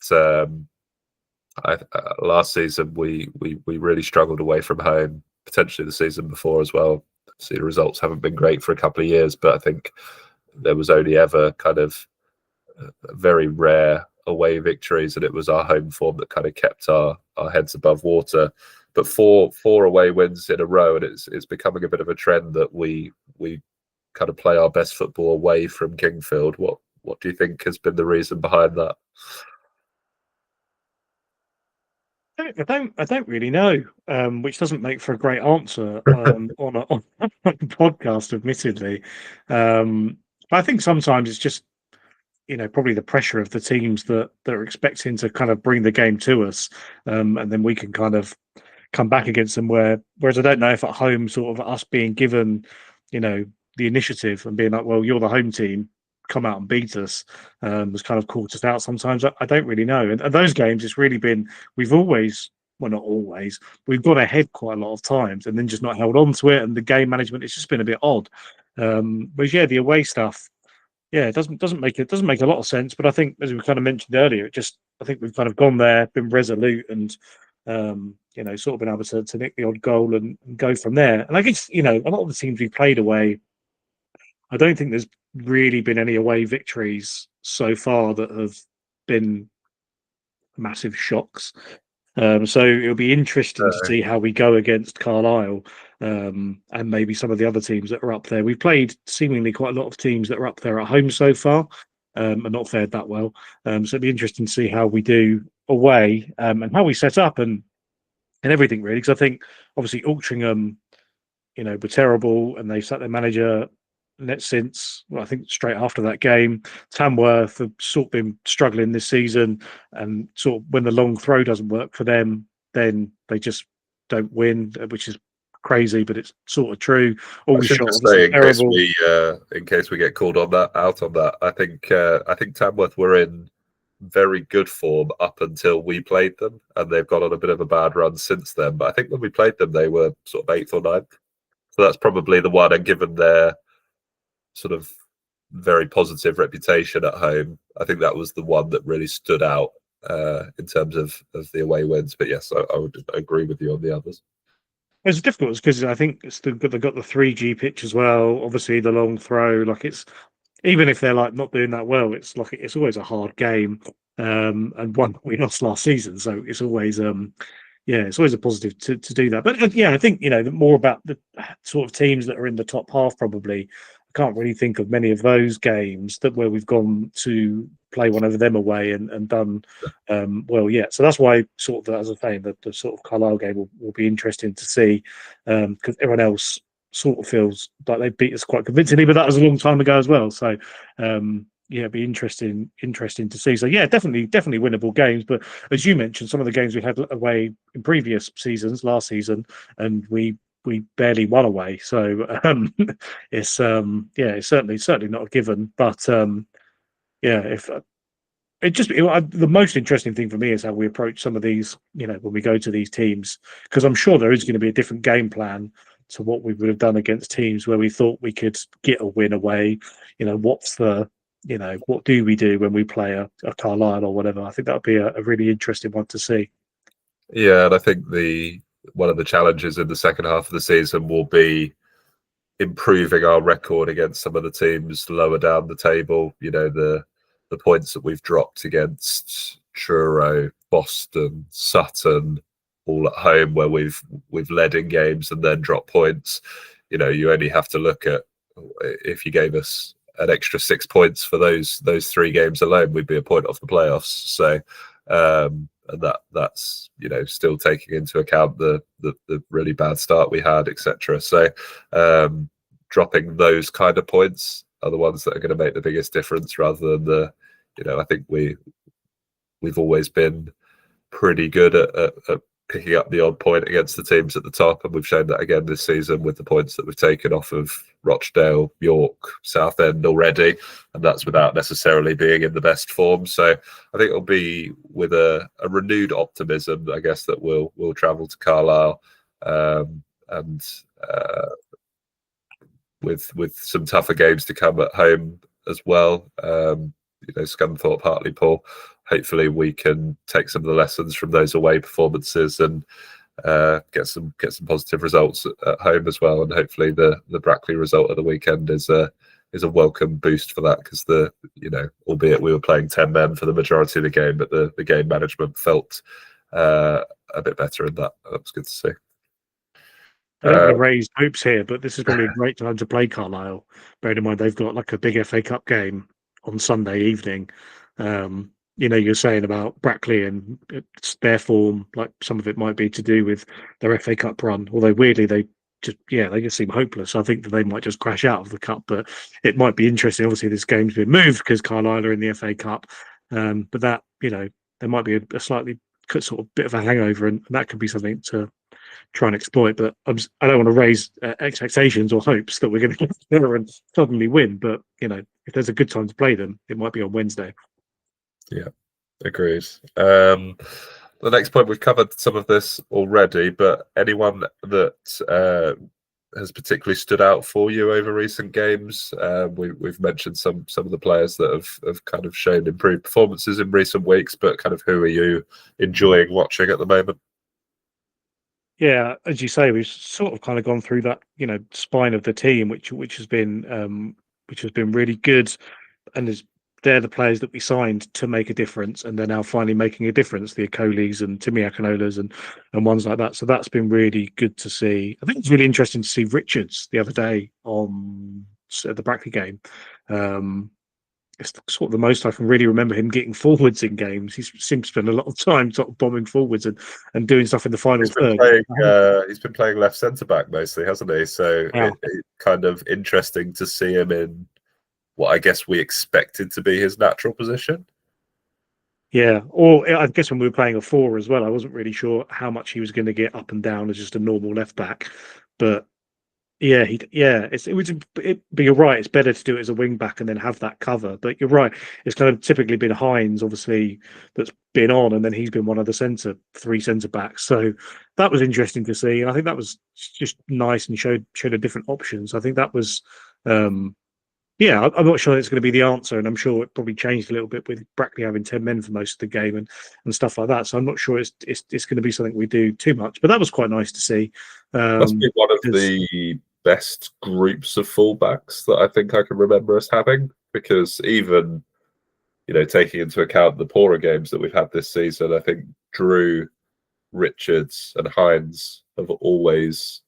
last season we really struggled away from home. Potentially the season before as well. See, the results haven't been great for a couple of years, but I think there was only ever kind of very rare away victories, and it was our home form that kind of kept our heads above water. But four away wins in a row, and it's becoming a bit of a trend that we kind of play our best football away from Kingfield. What do you think has been the reason behind that? I don't really know, which doesn't make for a great answer on a podcast, admittedly. I think sometimes it's just probably the pressure of the teams that are expecting to kind of bring the game to us, and then we can kind of come back against them. Whereas I don't know if at home, sort of us being given the initiative and being like, well, you're the home team, come out and beat us, was kind of caught us out sometimes. I don't really know. And those games, it's really been, we've always, well, not always, we've got ahead quite a lot of times and then just not held on to it. And the game management, it's just been a bit odd. But yeah, the away stuff, yeah, it doesn't make a lot of sense. But I think, as we kind of mentioned earlier, I think we've kind of gone there, been resolute, and sort of been able to nick the odd goal and go from there. And I guess a lot of the teams we played away, I don't think there's really been any away victories so far that have been massive shocks. So it'll be interesting to see how we go against Carlisle, and maybe some of the other teams that are up there. We've played seemingly quite a lot of teams that are up there at home so far, and not fared that well. So it'll be interesting to see how we do away, and how we set up and everything, really. Because I think obviously Altrincham, were terrible, and they sat their manager since, well, I think straight after that game. Tamworth have sort of been struggling this season, and sort of when the long throw doesn't work for them, then they just don't win, which is crazy, but it's sort of true. Aldershot obviously terrible. In case we get called out on that, I think Tamworth were in very good form up until we played them, and they've gone on a bit of a bad run since then. But I think when we played them, they were sort of 8th or 9th. So that's probably the one, and given their sort of very positive reputation at home, I think that was the one that really stood out in terms of the away wins. But yes, I would agree with you on the others. It's difficult because I think they've got the 3G pitch as well. Obviously, the long throw, like it's even if they're like not doing that well, it's like it's always a hard game. And one we lost last season, so it's always yeah, it's always a positive to do that. But yeah, I think more about the sort of teams that are in the top half probably. I can't really think of many of those games that where we've gone to play one of them away and done well yet. So that's why sort of as I say, the sort of Carlisle game will be interesting to see because everyone else sort of feels like they beat us quite convincingly, but that was a long time ago as well. So yeah, it'd be interesting to see. So yeah, definitely winnable games. But as you mentioned, some of the games we had away in previous seasons, last season, and we barely won away. So it's yeah, it's certainly not a given. But yeah, if the most interesting thing for me is how we approach some of these, when we go to these teams, because I'm sure there is going to be a different game plan to what we would have done against teams where we thought we could get a win away. What's the, what do we do when we play a Carlisle or whatever? I think that would be a really interesting one to see. Yeah, and I think one of the challenges in the second half of the season will be improving our record against some of the teams lower down the table. The points that we've dropped against Truro, Boston, Sutton, all at home, where we've led in games and then dropped points. You only have to look at, if you gave us an extra 6 points for those 3 games alone, we'd be a point off the playoffs. So and that's still taking into account the really bad start we had, etc. So dropping those kind of points are the ones that are going to make the biggest difference, rather than I think we've always been pretty good at picking up the odd point against the teams at the top, and we've shown that again this season with the points that we've taken off of Rochdale, York, Southend already, and that's without necessarily being in the best form. So I think it'll be with a renewed optimism, I guess, that we'll travel to Carlisle, and with some tougher games to come at home as well. Scunthorpe, Hartlepool. Hopefully, we can take some of the lessons from those away performances and get some positive results at home as well. And hopefully, the Brackley result of the weekend is a welcome boost for that, because albeit we were playing 10 men for the majority of the game, but the game management felt a bit better in that. That was good to see. I don't want to raise hopes here, but this is probably a great time to play Carlisle. Bearing in mind they've got like a big FA Cup game on Sunday evening. You're saying about Brackley and it's their form, like some of it might be to do with their FA Cup run. Although weirdly they just seem hopeless. I think that they might just crash out of the cup, but it might be interesting. Obviously, this game's been moved because Carlisle are in the FA Cup, but that there might be a slightly sort of bit of a hangover, and that could be something to try and exploit. But I don't want to raise expectations or hopes that we're going to get together and suddenly win. But if there's a good time to play them, it might be on Wednesday. Yeah, agreed. The next point, we've covered some of this already, but anyone that has particularly stood out for you over recent games? We've mentioned some of the players that have kind of shown improved performances in recent weeks, but kind of who are you enjoying watching at the moment? Yeah, as you say, we've sort of kind of gone through that, spine of the team, which has been really good, and they're the players that we signed to make a difference, and they're now finally making a difference. The Acolis and Timmy Akinolas and ones like that. So that's been really good to see. I think it's really interesting to see Richards the other day on the Brackley game. It's sort of the most I can really remember him getting forwards in games. He seems to spend a lot of time sort of bombing forwards and doing stuff in the final third. He's been playing left centre back mostly, hasn't he? So Yeah. it's kind of interesting to see him in what I guess we expected to be his natural position. Yeah, or I guess when we were playing a 4 as well, I wasn't really sure how much he was going to get up and down as just a normal left back, but Yeah, but you're right. It's better to do it as a wing back and then have that cover. But you're right. It's kind of typically been Hines, obviously, that's been on, and then he's been one of the three centre backs. So that was interesting to see. And I think that was just nice and showed a different options. I think that was, um, yeah. I'm not sure it's going to be the answer, and I'm sure it probably changed a little bit with Brackley having 10 men for most of the game and stuff like that. So I'm not sure it's going to be something we do too much. But that was quite nice to see. Must be one of Because the best groups of fullbacks that I think I can remember us having. Because even taking into account the poorer games that we've had this season, I think Drew, Richards, and Hines have always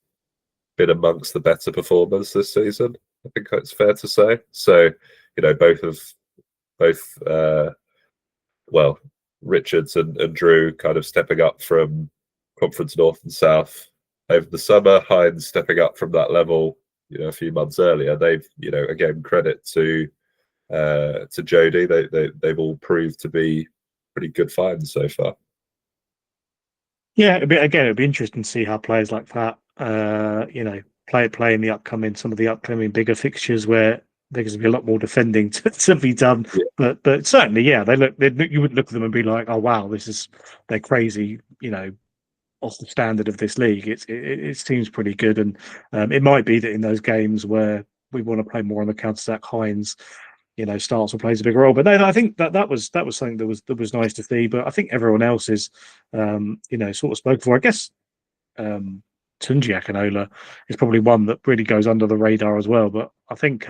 been amongst the better performers this season. I think that's fair to say. So, both well, Richards and Drew kind of stepping up from Conference North and South over the summer. Hines stepping up from that level, a few months earlier. They've, again, credit to Jody. They've all proved to be pretty good finds so far. yeah, it'd be interesting to see how players like that, play in some of the upcoming bigger fixtures where there's going to be a lot more defending to be done. Yeah. But certainly, yeah, you wouldn't look at them and be like, oh wow, they're crazy, off the standard of this league. It seems pretty good, and it might be that in those games where we want to play more on the counter attack, Hines, starts or plays a bigger role. But no, I think that was something that was nice to see. But I think everyone else is, sort of spoken for. I guess Tunji Akinola is probably one that really goes under the radar as well. But I think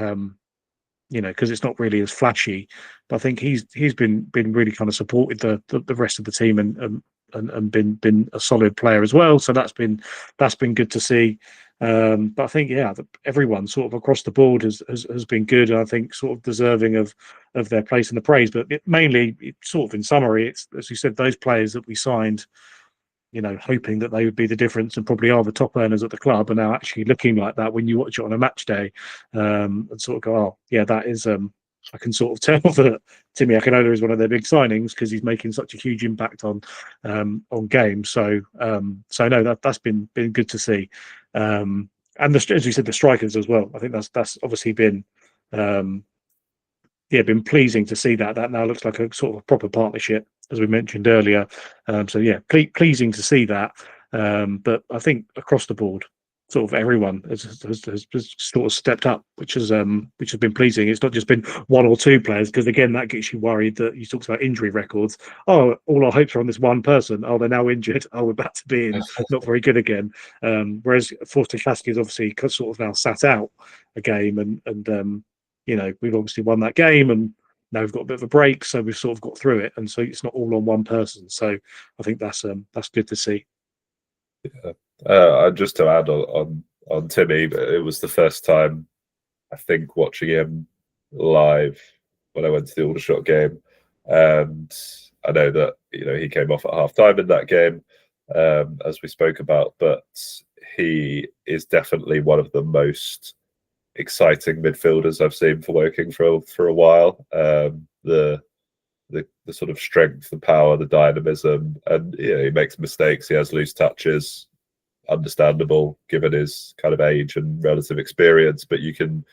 because it's not really as flashy, but I think he's been really kind of supported the rest of the team and been a solid player as well. So that's been good to see. But I think everyone sort of across the board has been good, and I think sort of deserving of their place in the praise. But mainly, sort of in summary, it's, as you said, those players that we signed, hoping that they would be the difference and probably are the top earners at the club, are now actually looking like that when you watch it on a match day, and sort of go, oh yeah, that is. I can sort of tell that Timmy Akinola is one of their big signings because he's making such a huge impact on games. So no, that's been good to see. And as we said, the strikers as well. I think that's obviously been been pleasing to see that. That now looks like a sort of proper partnership, as we mentioned earlier. So yeah, pleasing to see that. But I think across the board, sort of everyone has sort of stepped up, which has been pleasing. It's not just been one or two players, because again, that gets you worried that you talked about injury records. Oh, all our hopes are on this one person. Oh, they're now injured. Oh, we're back to being not very good again. Whereas Forster Klaski has obviously sort of now sat out a game, and we've obviously won that game, and now we've got a bit of a break, so we've sort of got through it, and so it's not all on one person. So I think that's good to see. Just to add on Timmy, it was the first time I think watching him live when I went to the Aldershot game, and I know that he came off at half time in that game, as we spoke about, but he is definitely one of the most exciting midfielders I've seen for Woking for a while. The sort of strength, the power, the dynamism, and he makes mistakes. He has loose touches. Understandable given his kind of age and relative experience, but you can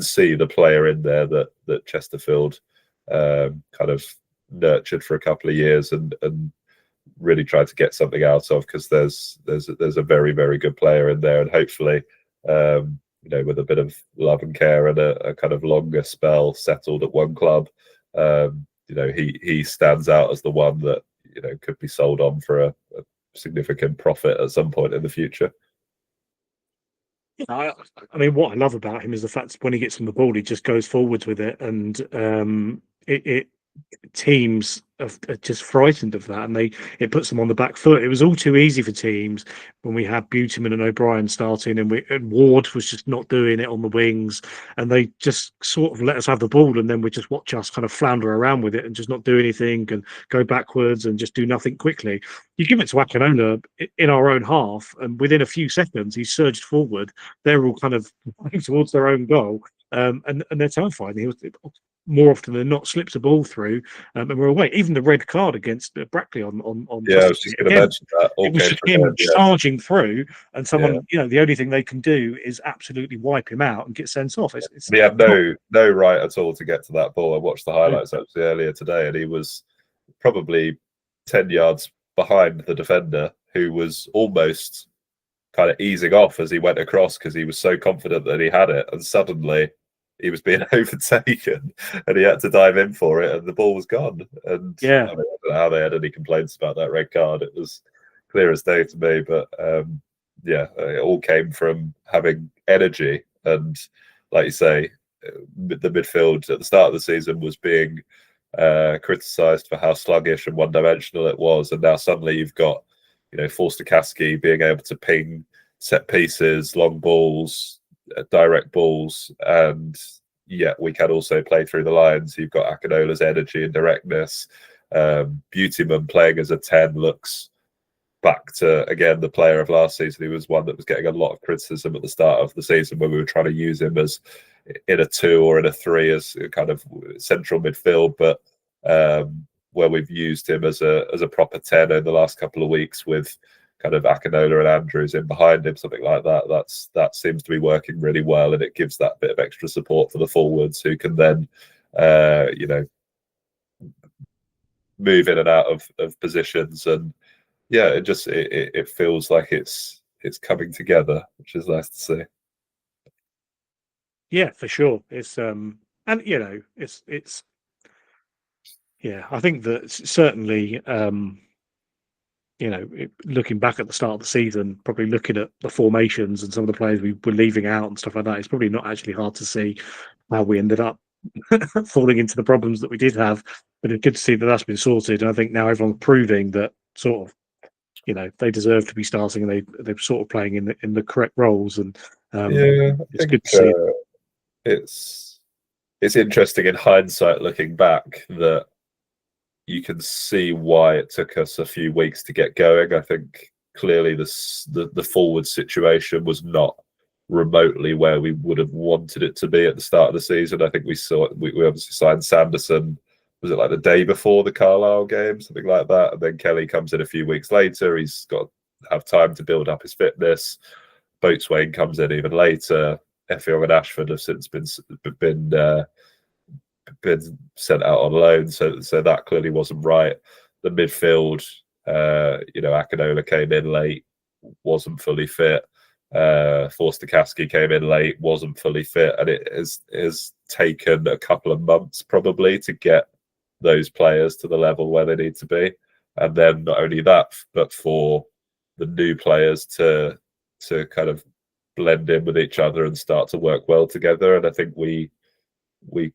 see the player in there that Chesterfield kind of nurtured for a couple of years and really tried to get something out of, because there's a very, very good player in there, and hopefully with a bit of love and care and a kind of longer spell settled at one club, he stands out as the one that could be sold on for a significant profit at some point in the future. I mean, what I love about him is the fact that when he gets on the ball, he just goes forwards with it, and teams are just frightened of that, and it puts them on the back foot. It was all too easy for teams when we had Buteman and O'Brien starting, and Ward was just not doing it on the wings, and they just sort of let us have the ball, and then we just watch us kind of flounder around with it and just not do anything and go backwards and just do nothing quickly. You give it to Akinola in our own half, and within a few seconds he surged forward. They're all kind of towards their own goal, and they're terrified. more often than not slips a ball through, and we're away. Even the red card against Brackley on Yeah, I was Saturday, just going to again, mention that. All it was came just from him him. Yeah, charging through, and yeah. someone, the only thing they can do is absolutely wipe him out and get sent off. It's And he had not, no right at all to get to that ball. I watched the highlights actually earlier today, and he was probably 10 yards behind the defender, who was almost kind of easing off as he went across because he was so confident that he had it, and suddenly he was being overtaken and he had to dive in for it, and the ball was gone. And yeah, I don't know how they had any complaints about that red card. It was clear as day to me, but yeah, it all came from having energy. And like you say, the midfield at the start of the season was being criticised for how sluggish and one-dimensional it was, and now suddenly you've got Forster-Caskey being able to ping set pieces, long balls, direct balls, and yet we can also play through the lines. You've got Akinola's energy and directness. Beautyman playing as a 10 looks back to, again, the player of last season. He was one that was getting a lot of criticism at the start of the season when we were trying to use him as in a 2 or in a 3 as kind of central midfield, but where we've used him as a proper 10 in the last couple of weeks with kind of Akinola and Andrews in behind him, something like that. That seems to be working really well, and it gives that bit of extra support for the forwards who can then move in and out of positions. And yeah, it feels like it's coming together, which is nice to see. yeah, for sure. It's and it's yeah, I think that certainly looking back at the start of the season, probably looking at the formations and some of the players we were leaving out and stuff like that, it's probably not actually hard to see how we ended up falling into the problems that we did have. But it's good to see that that's been sorted. And I think now everyone's proving that sort of, they deserve to be starting, and they're sort of playing in the correct roles. And Yeah, it's good to see. It's interesting in hindsight looking back that you can see why it took us a few weeks to get going. I think clearly the forward situation was not remotely where we would have wanted it to be at the start of the season. I think we obviously signed Sanderson. Was it like the day before the Carlisle game, something like that? And then Kelly comes in a few weeks later. He's got to have time to build up his fitness. Boatswain comes in even later. Effiong and Ashford have since been sent out on loan, so that clearly wasn't right. The midfield, Akinola came in late, wasn't fully fit. Forster-Caskey came in late, wasn't fully fit, and it has taken a couple of months probably to get those players to the level where they need to be. And then not only that, but for the new players to kind of blend in with each other and start to work well together. And I think we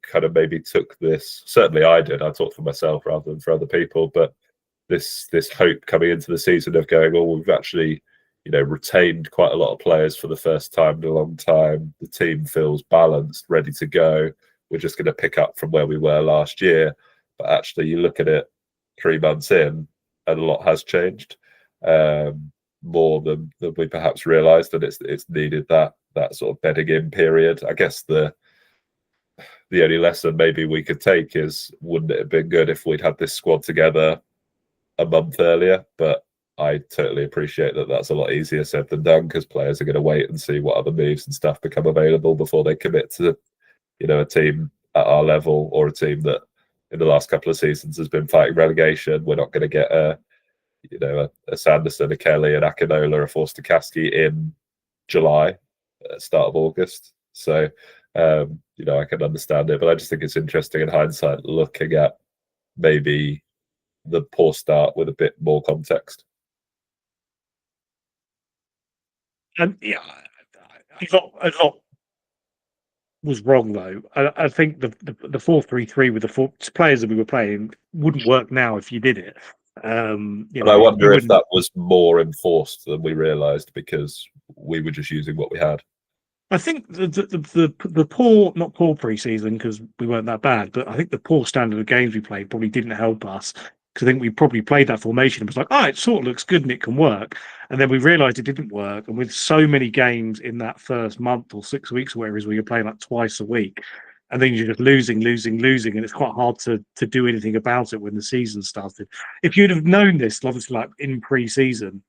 kind of maybe took this, certainly I did, I talked for myself rather than for other people, but this hope coming into the season of going, oh, we've actually retained quite a lot of players for the first time in a long time. The team feels balanced, ready to go. We're just going to pick up from where we were last year. But actually, you look at it 3 months in, and a lot has changed, more than we perhaps realised, and it's needed that sort of bedding in period. I guess the only lesson maybe we could take is, wouldn't it have been good if we'd had this squad together a month earlier? But I totally appreciate that that's a lot easier said than done, because players are going to wait and see what other moves and stuff become available before they commit to a team at our level, or a team that in the last couple of seasons has been fighting relegation. We're not going to get a Sanderson, a Kelly, an Akinola, a Forster-Caskey in July, start of August. So I can understand it, but I just think it's interesting in hindsight looking at maybe the poor start with a bit more context. And yeah, a lot was wrong though. I think the 4-3-3 with the 4 players that we were playing wouldn't work now if you did it. And I wonder if that was more enforced than we realised, because we were just using what we had. I think the poor, not poor pre-season, because we weren't that bad, but I think the poor standard of games we played probably didn't help us, because I think we probably played that formation and was like, oh, it sort of looks good and it can work. And then we realised it didn't work. And with so many games in that first month or 6 weeks or whatever it is, where you're playing like twice a week, and then you're just losing, and it's quite hard to do anything about it when the season started. If you'd have known this, obviously, like in pre-season,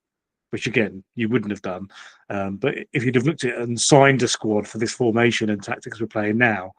which again you wouldn't have done, but if you'd have looked at it and signed a squad for this formation and tactics we're playing now,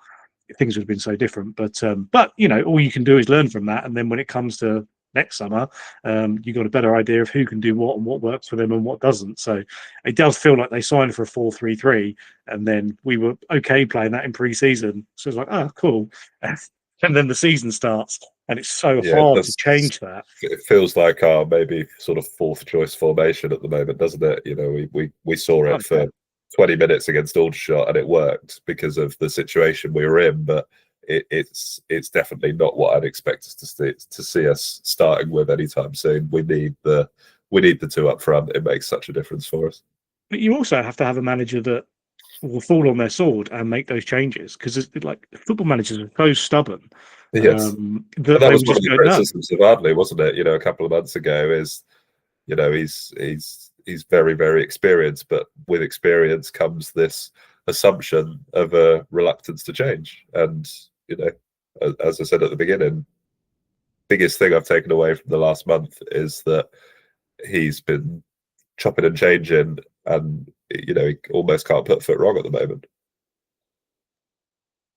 things would have been so different. But all you can do is learn from that, and then when it comes to next summer, you got a better idea of who can do what and what works for them and what doesn't. So it does feel like they signed for a 4-3-3, and then we were okay playing that in pre-season. So it's like, oh, cool, and then the season starts, and it's so Yeah, hard to change that. it feels like our maybe sort of fourth choice formation at the moment, doesn't it? We saw it for 20 minutes against Aldershot, and it worked because of the situation we were in. But it's definitely not what I'd expect us to see us starting with anytime soon. We need the two up front. It makes such a difference for us. But you also have to have a manager that will fall on their sword and make those changes, because like football managers are so stubborn Yes, that and that they was will one of just the go no. criticisms of Adley, wasn't it? A couple of months ago, is he's very, very experienced, but with experience comes this assumption of a reluctance to change. And as I said at the beginning, biggest thing I've taken away from the last month is that he's been chopping and changing, and he almost can't put a foot wrong at the moment.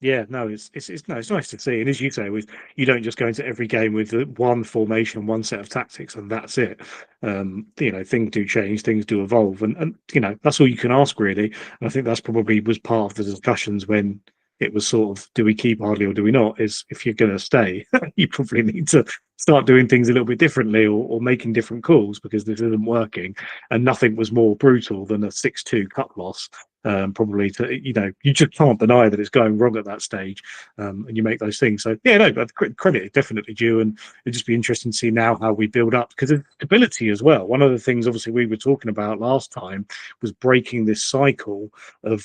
Yeah, no, it's nice to see. And as you say, you don't just go into every game with one formation, one set of tactics, and that's it. Things do change, things do evolve, and that's all you can ask, really. And I think that's probably was part of the discussions when it was sort of, do we keep Hardley or do we not? Is if you're going to stay, you probably need to start doing things a little bit differently, or making different calls, because this isn't working. And nothing was more brutal than a 6-2 cup loss. Probably you just can't deny that it's going wrong at that stage, and you make those things. So yeah, no, but credit is definitely due, and it'd just be interesting to see now how we build up, because of stability as well. One of the things obviously we were talking about last time was breaking this cycle of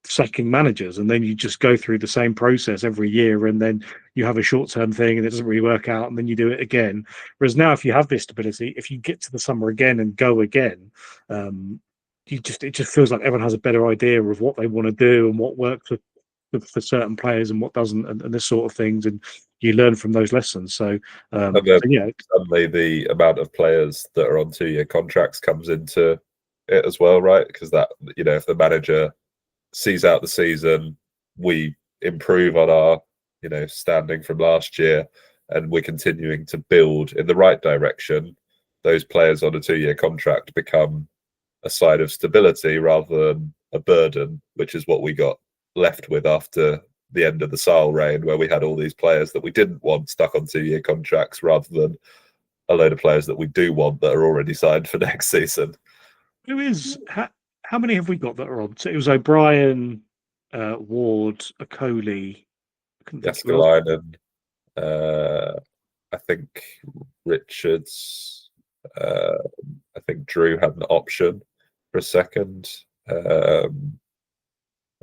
sacking managers, and then you just go through the same process every year, and then you have a short-term thing and it doesn't really work out, and then you do it again. Whereas now, if you have this stability, if you get to the summer again and go again, it just feels like everyone has a better idea of what they want to do and what works for certain players and what doesn't, and this sort of things, and you learn from those lessons. So, And then yeah, suddenly the amount of players that are on 2-year contracts comes into it as well, right? Because that, if the manager sees out the season, we improve on our standing from last year, and we're continuing to build in the right direction, those players on a 2-year contract become a sign of stability rather than a burden, which is what we got left with after the end of the Sale reign, where we had all these players that we didn't want stuck on 2-year contracts, rather than a load of players that we do want that are already signed for next season. who is how many have we got that are on? So it was O'Brien, Ward, Okoli. Jaskalainen, I think Richards, I think Drew had an option for a second.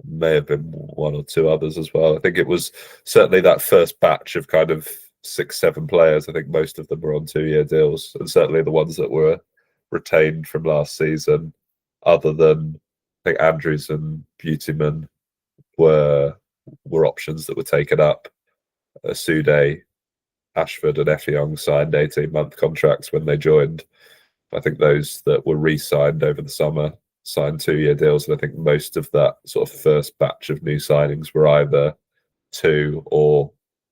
May have been one or two others as well. I think it was certainly that first batch of kind of 6-7 players. I think most of them were on 2-year deals, and certainly the ones that were retained from last season, other than I think Andrews and Beautyman, were options that were taken up. Sude, Ashford, and Effiong signed 18-month contracts when they joined. I think those that were re-signed over the summer signed 2-year deals, and I think most of that sort of first batch of new signings were either 2 or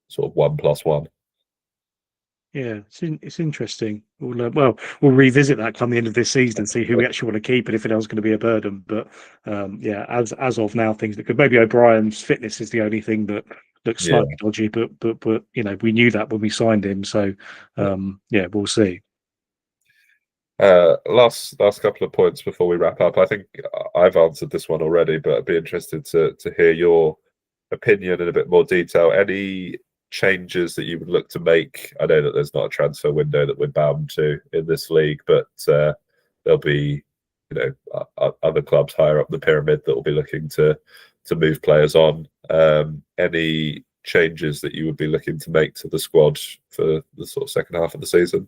sort of 1+1. Yeah, it's interesting. We'll revisit that come the end of this season and see who we actually want to keep and if it was going to be a burden. But yeah, as of now, things that could, maybe O'Brien's fitness is the only thing that looks slightly dodgy. But we knew that when we signed him. So yeah, we'll see. Last couple of points before we wrap up. I think I've answered this one already, but I'd be interested to hear your opinion in a bit more detail. Any changes that you would look to make? I know that there's not a transfer window that we're bound to in this league, but there'll be other clubs higher up the pyramid that will be looking to move players on. Any changes that you would be looking to make to the squad for the sort of second half of the season?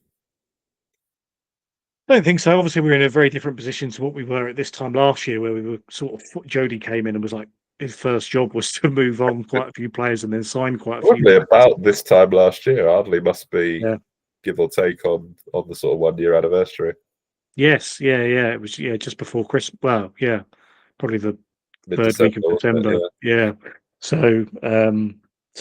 I don't think so. Obviously, we're in a very different position to what we were at this time last year, where we were sort of, Jody came in and was like his first job was to move on quite a few players and then sign quite a few Probably players. about this time last year. Ardley must be Yeah. give or take on the sort of 1 year anniversary. Yes, yeah. It was just before Christmas. Well, yeah, probably the third Mid-December, week of wasn't December. it? Yeah. So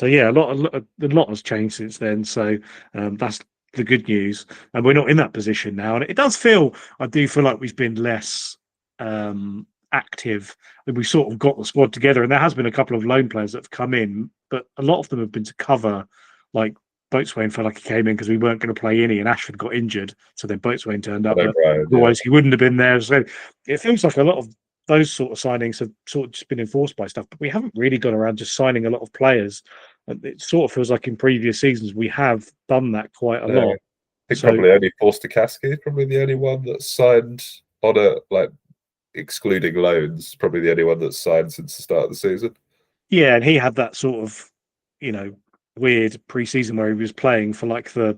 yeah, a lot has changed since then. So that's the good news, and we're not in that position now. And it does feel, I do feel like we've been less active. And we sort of got the squad together, and there has been a couple of loan players that have come in, but a lot of them have been to cover, like Boatswain felt like he came in because we weren't going to play any, and Ashford got injured, so then Boatswain turned I up, know but Brian, yeah. otherwise he wouldn't have been there. So it feels like a lot of those sort of signings have sort of just been enforced by stuff, but we haven't really gone around just signing a lot of players. And it sort of feels like in previous seasons we have done that quite a No, lot. I think So probably only Forster-Caskey is probably the only one that's signed on a, like, excluding loans, probably the only one that's signed since the start of the season. yeah, and he had that sort of, weird pre-season where he was playing for like the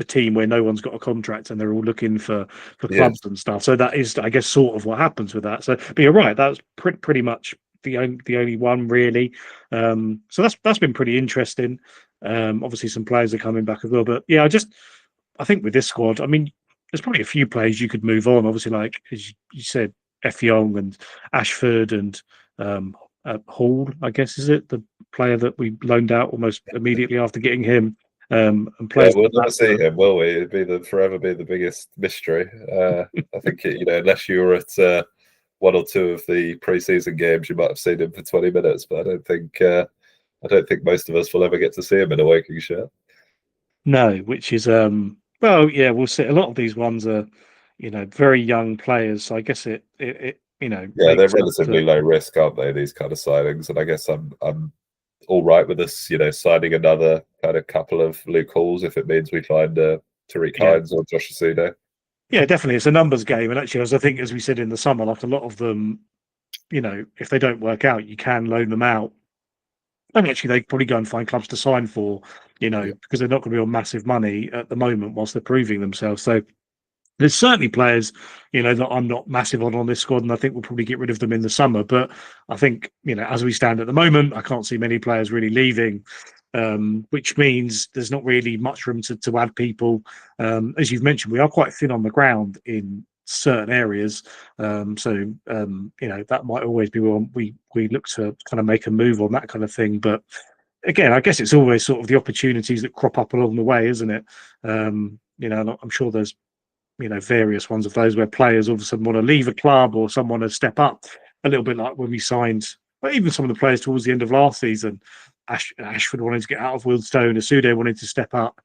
team where no one's got a contract and they're all looking for Yes. clubs and stuff. So that is, I guess, sort of what happens with that. So, but you're right, that was pretty much the only one really. So that's been pretty interesting. Obviously, some players are coming back as well, but yeah, I think with this squad, I mean, there's probably a few players you could move on. Obviously, like as you said, F. Young and Ashford and um, Hall, I guess, is it the player that we loaned out almost immediately after getting him, and Yeah, players we'll like never that. see him, will we? It'd be forever be the biggest mystery. I think unless you were at one or two of the pre-season games, you might have seen him for 20 minutes. But I don't think most of us will ever get to see him in a working shirt. No, which is well, yeah, we'll see. A lot of these ones are, very young players. So I guess it Yeah, they're makes sense relatively to. low risk, aren't they? These kind of signings, and I guess I'm all right with us, signing another kind of couple of Luke Halls if it means we find Tariq Yeah. Hines or Josh Asudo. Yeah, definitely. It's a numbers game. And actually, as I think, as we said in the summer, like a lot of them, if they don't work out, you can loan them out. And actually, they probably go and find clubs to sign for, Yeah. because they're not going to be on massive money at the moment whilst they're proving themselves. So there's certainly players, that I'm not massive on this squad, and I think we'll probably get rid of them in the summer. But I think, as we stand at the moment, I can't see many players really leaving, which means there's not really much room to add people. As you've mentioned, we are quite thin on the ground in certain areas, that might always be one we look to kind of make a move on, that kind of thing. But again, I guess it's always sort of the opportunities that crop up along the way, isn't it? And I'm sure there's various ones of those where players all of a sudden want to leave a club or someone to step up, a little bit like when we signed, but even some of the players towards the end of last season. Ashford wanted to get out of Wildstone, Asude wanted to step up,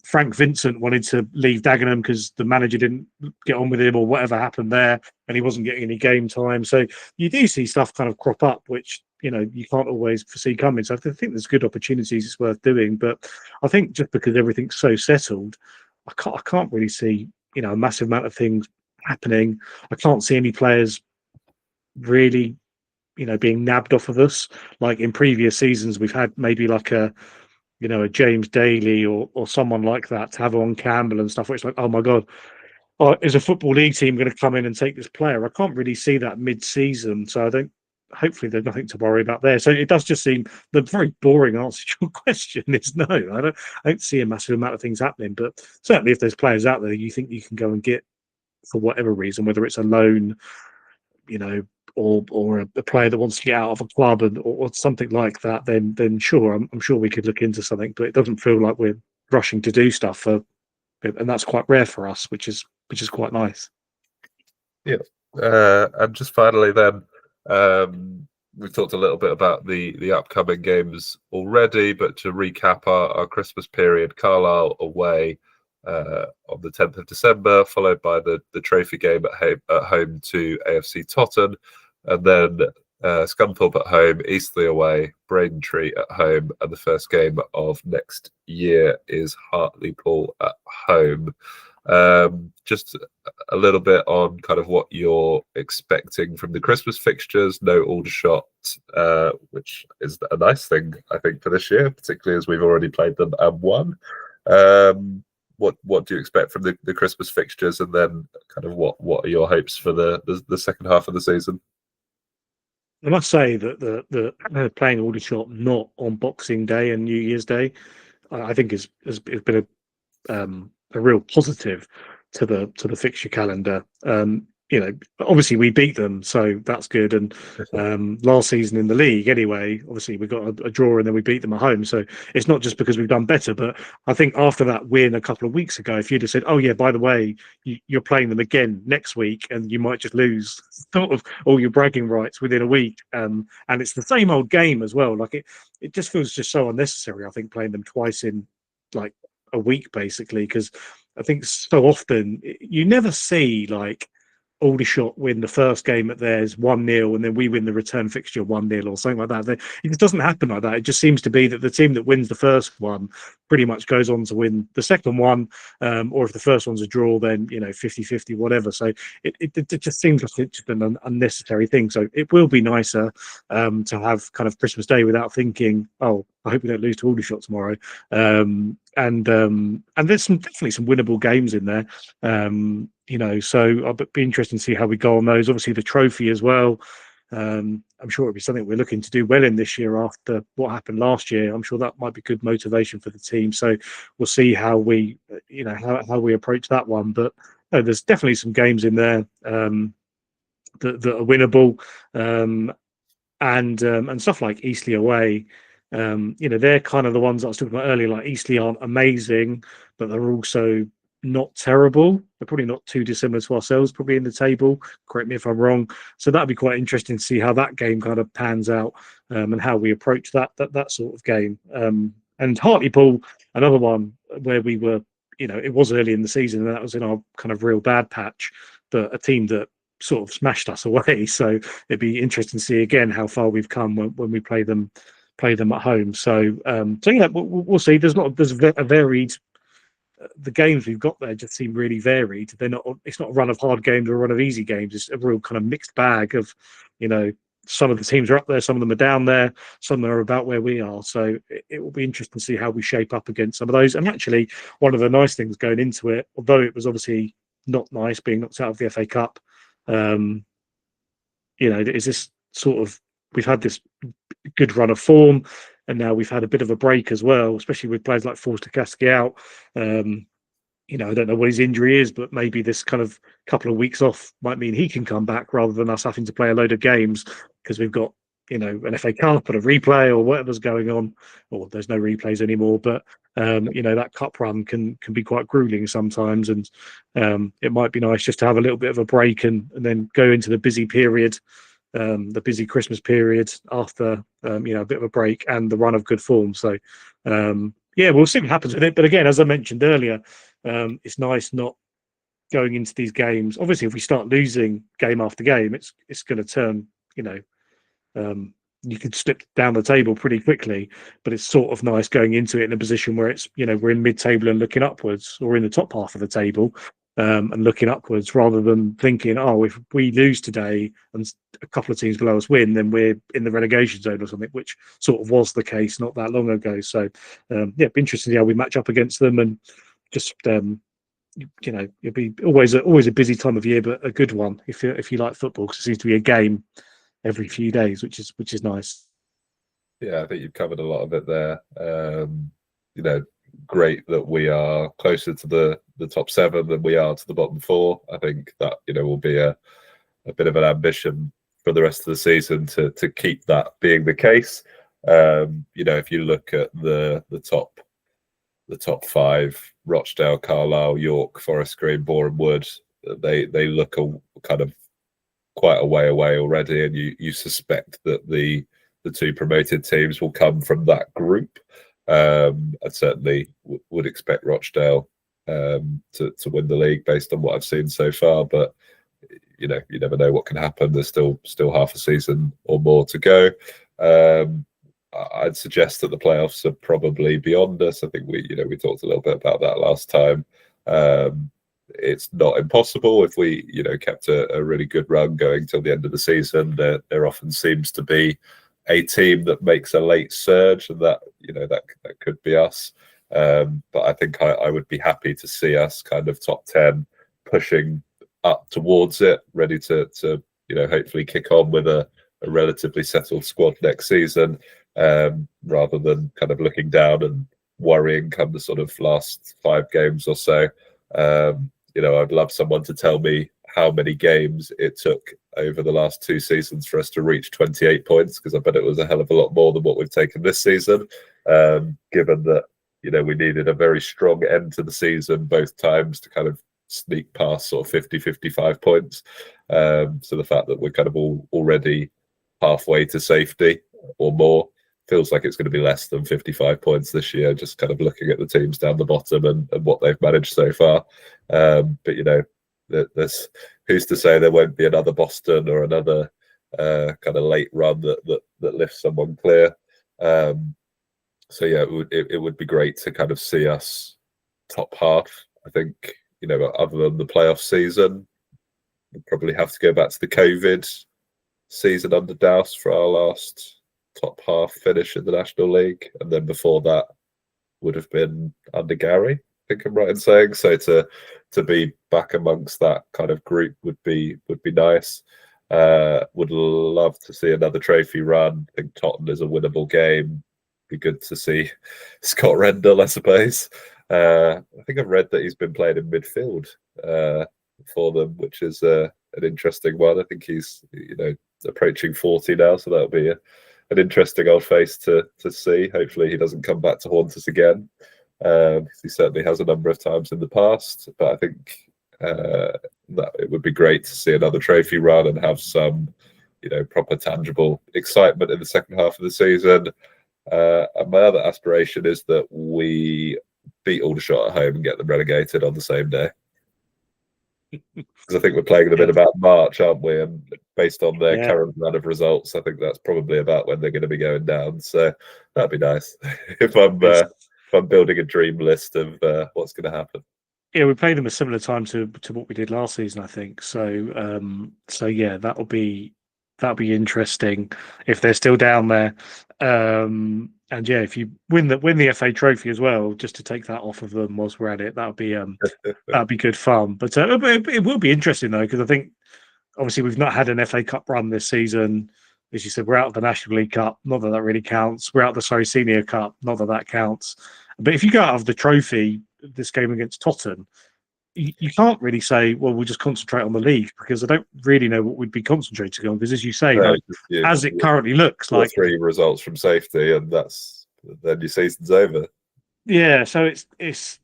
Frank Vincent wanted to leave Dagenham because the manager didn't get on with him or whatever happened there, and he wasn't getting any game time. So you do see stuff kind of crop up, which you can't always foresee coming. So I think there's good opportunities it's worth doing, but I think just because everything's so settled, I can't really see a massive amount of things happening. I can't see any players really being nabbed off of us. Like in previous seasons, we've had maybe like a James Daly or someone like that, to have on Campbell and stuff, where it's like, oh my god, is a football league team going to come in and take this player? I can't really see that mid-season, so I don't. Hopefully, there's nothing to worry about there. So it does just seem the very boring answer to your question is no. I don't see a massive amount of things happening, but certainly if there's players out there you think you can go and get for whatever reason, whether it's a loan, you know, or a player that wants to get out of a club or something like that, then sure, I'm sure we could look into something. But it doesn't feel like we're rushing to do stuff and that's quite rare for us, which is quite nice. Yeah, and just finally, then we've talked a little bit about the upcoming games already, but to recap our Christmas period: Carlisle away on the 10th of December, followed by the trophy game at home to AFC Totton, and then Scunthorpe at home, Eastleigh away, Braintree at home, and the first game of next year is Hartlepool at home. Just a little bit on kind of what you're expecting from the Christmas fixtures. No Aldershot, which is a nice thing, I think, for this year, particularly as we've already played them and won. What do you expect from the Christmas fixtures, and then kind of what are your hopes for the second half of the season? I must say that the playing Aldershot not on Boxing Day and New Year's Day, I think has been a real positive to the fixture calendar. Obviously we beat them, so that's good. And last season in the league, anyway, obviously we got a draw and then we beat them at home. So it's not just because we've done better, but I think after that win a couple of weeks ago, if you'd have said, "Oh yeah, by the way, you're playing them again next week, and you might just lose sort of all your bragging rights within a week," and it's the same old game as well. Like it just feels just so unnecessary. I think playing them twice in like a week basically, because I think so often you never see like Aldershot win the first game at theirs 1-0 and then we win the return fixture 1-0 or something like that. It just doesn't happen like that. It just seems to be that the team that wins the first one pretty much goes on to win the second one, or if the first one's a draw, then 50-50, whatever. So it just seems like it's just an unnecessary thing. So it will be nicer to have kind of Christmas Day without thinking, oh, I hope we don't lose to Aldershot tomorrow. And there's definitely some winnable games in there. So I'll be interested to see how we go on those. Obviously, the trophy as well. I'm sure it'll be something we're looking to do well in this year after what happened last year. I'm sure that might be good motivation for the team. So we'll see how we, how we approach that one. But there's definitely some games in there that are winnable, and stuff like Eastleigh away. They're kind of the ones that I was talking about earlier. Like Eastleigh aren't amazing, but they're also not terrible. They're probably not too dissimilar to ourselves, probably in the table. Correct me if I'm wrong. So that'd be quite interesting to see how that game kind of pans out, and how we approach that sort of game. And Hartlepool, another one where we were, it was early in the season, and that was in our kind of real bad patch, but a team that sort of smashed us away. So it'd be interesting to see again how far we've come when we play them at home. So yeah, we'll see. There's a varied. The games we've got there just seem really varied. They're not. It's not a run of hard games or a run of easy games. It's a real kind of mixed bag of, some of the teams are up there, some of them are down there, some of them are about where we are. So it will be interesting to see how we shape up against some of those. And actually, one of the nice things going into it, although it was obviously not nice being knocked out of the FA Cup, is this sort of, we've had this good run of form, and now we've had a bit of a break as well, especially with players like Forster-Caskey out. I don't know what his injury is, but maybe this kind of couple of weeks off might mean he can come back rather than us having to play a load of games because we've got, an FA Cup and a replay or whatever's going on, or there's no replays anymore. But that cup run can be quite grueling sometimes, and it might be nice just to have a little bit of a break and then go into the busy period, the busy Christmas period after a bit of a break and the run of good form. So we'll see what happens with it. But again, as I mentioned earlier, it's nice not going into these games. Obviously, if we start losing game after game, it's going to turn, you could slip down the table pretty quickly. But it's sort of nice going into it in a position where it's, we're in mid-table and looking upwards, or in the top half of the table, and looking upwards, rather than thinking, oh, if we lose today and a couple of teams below us win, then we're in the relegation zone or something, which sort of was the case not that long ago. So it'd be interesting to see how we match up against them, and just it'll be always a busy time of year, but a good one if you like football, because it seems to be a game every few days, which is nice. Yeah, I think you've covered a lot of it there. Great that we are closer to the top 7 than we are to the bottom 4. I think that will be a bit of an ambition for the rest of the season to keep that being the case. If you look at the top 5, Rochdale, Carlisle, York, Forest Green, Boreham Wood, they look a kind of quite a way away already, and you suspect that the 2 promoted teams will come from that group. I certainly would expect Rochdale to win the league based on what I've seen so far, but you never know what can happen. There's still half a season or more to go. I'd suggest that the playoffs are probably beyond us. I think we talked a little bit about that last time. It's not impossible if we kept a really good run going till the end of the season. There often seems to be a team that makes a late surge, and that could be us. But I think I would be happy to see us kind of top 10, pushing up towards it, ready to hopefully kick on with a a relatively settled squad next season, rather than kind of looking down and worrying come the sort of last 5 games or so. I'd love someone to tell me how many games it took over the last 2 seasons for us to reach 28 points, because I bet it was a hell of a lot more than what we've taken this season, given that we needed a very strong end to the season both times to kind of sneak past sort of 50, 55 points. So the fact that we're kind of already halfway to safety or more feels like it's going to be less than 55 points this year, just kind of looking at the teams down the bottom and what they've managed so far. But there's who's to say there won't be another Boston or another kind of late run that lifts someone clear. So yeah, it would be great to kind of see us top half. I think other than the playoff season, we'll probably have to go back to the COVID season under Douse for our last top half finish in the National League, and then before that would have been under Gary, I think I'm right in saying. So to be back amongst that kind of group would be nice. Would love to see another trophy run. I think Tottenham is a winnable game. Be good to see Scott Rendell, I suppose. I think I've read that he's been playing in midfield for them, which is an interesting one. I think he's approaching 40 now, so that'll be an interesting old face to see. Hopefully he doesn't come back to haunt us again. He certainly has a number of times in the past, but I think that it would be great to see another trophy run and have some proper tangible excitement in the second half of the season. And my other aspiration is that we beat Aldershot at home and get them relegated on the same day. Because I think we're playing them in about March, aren't we? And based on their current run of results, I think that's probably about when they're going to be going down. So that'd be nice if I'm building a dream list of what's going to happen. Yeah, we played them a similar time to what we did last season, I think. So yeah, that'll be interesting if they're still down there. And yeah, if you win the FA Trophy as well, just to take that off of them whilst we're at it, that'd be good fun. But it will be interesting though, because I think obviously we've not had an FA Cup run this season. As you said, we're out of the National League Cup. Not that really counts. We're out of the Senior Cup. Not that counts. But if you go out of the trophy, this game against Tottenham, you can't really say, well, we'll just concentrate on the league, because I don't really know what we'd be concentrating on. Because as you say, as it currently looks, like 3 results from safety, and then your season's over. Yeah, so it's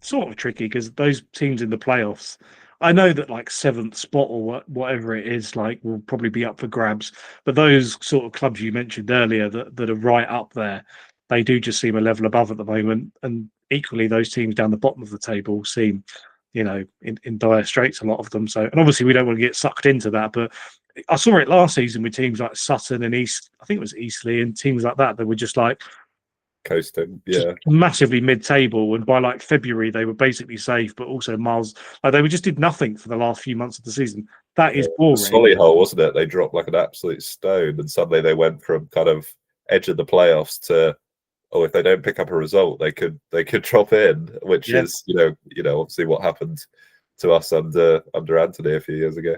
sort of tricky, because those teams in the playoffs, I know that like 7th spot or whatever it is, like will probably be up for grabs. But those sort of clubs you mentioned earlier that are right up there, they do just seem a level above at the moment. And equally, those teams down the bottom of the table seem, in dire straits, a lot of them. So, and obviously we don't want to get sucked into that, but I saw it last season with teams like Sutton and I think it was Eastleigh, and teams like that were just like coasting, massively mid-table, and by like February they were basically safe, but also miles, like they just did nothing for the last few months of the season. That is boring. Solihull, wasn't it? They dropped like an absolute stone, and suddenly they went from kind of edge of the playoffs to, if they don't pick up a result, they could drop in, which is obviously what happened to us under Anthony a few years ago.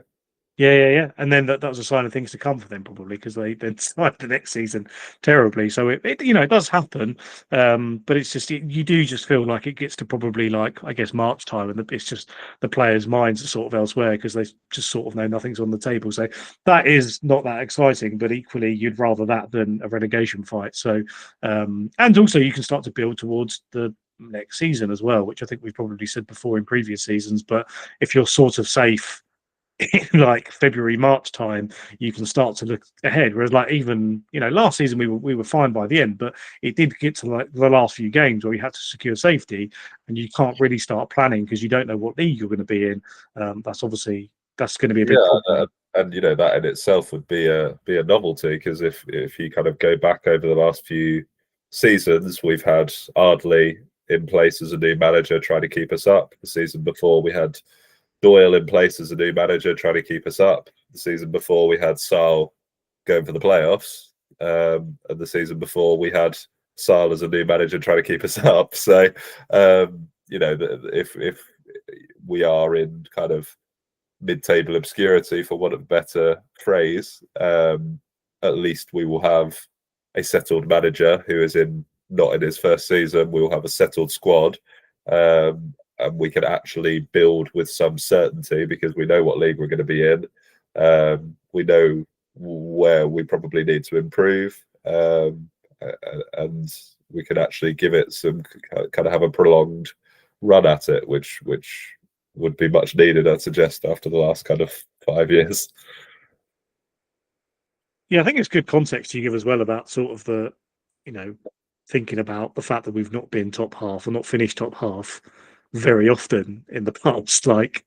Yeah. And then that was a sign of things to come for them, probably, because they then started the next season terribly. So it does happen, but it's just you do just feel like it gets to probably like, I guess, March time, and it's just the players' minds are sort of elsewhere, because they just sort of know nothing's on the table. So that is not that exciting, but equally you'd rather that than a relegation fight. So and also you can start to build towards the next season as well, which I think we've probably said before in previous seasons. But if you're sort of safe in like February, March time, you can start to look ahead. Whereas like even last season we were fine by the end, but it did get to like the last few games where we had to secure safety, and you can't really start planning because you don't know what league you're going to be in. That's going to be a big problem. And that in itself would be a novelty, because if you kind of go back over the last few seasons, we've had Ardley in place as a new manager trying to keep us up. The season before we had Doyle in place as a new manager trying to keep us up. The season before we had Sal going for the playoffs, and the season before we had Sal as a new manager trying to keep us up. So if we are in kind of mid-table obscurity, for want of a better phrase, at least we will have a settled manager who is not in his first season. We will have a settled squad, and we can actually build with some certainty because we know what league we're going to be in. We know where we probably need to improve, and we can actually give it some kind of have a prolonged run at it, which would be much needed, I'd suggest, after the last kind of 5 years. Yeah, I think it's good context you give as well about sort of the, thinking about the fact that we've not been top half or not finished top half very often in the past, like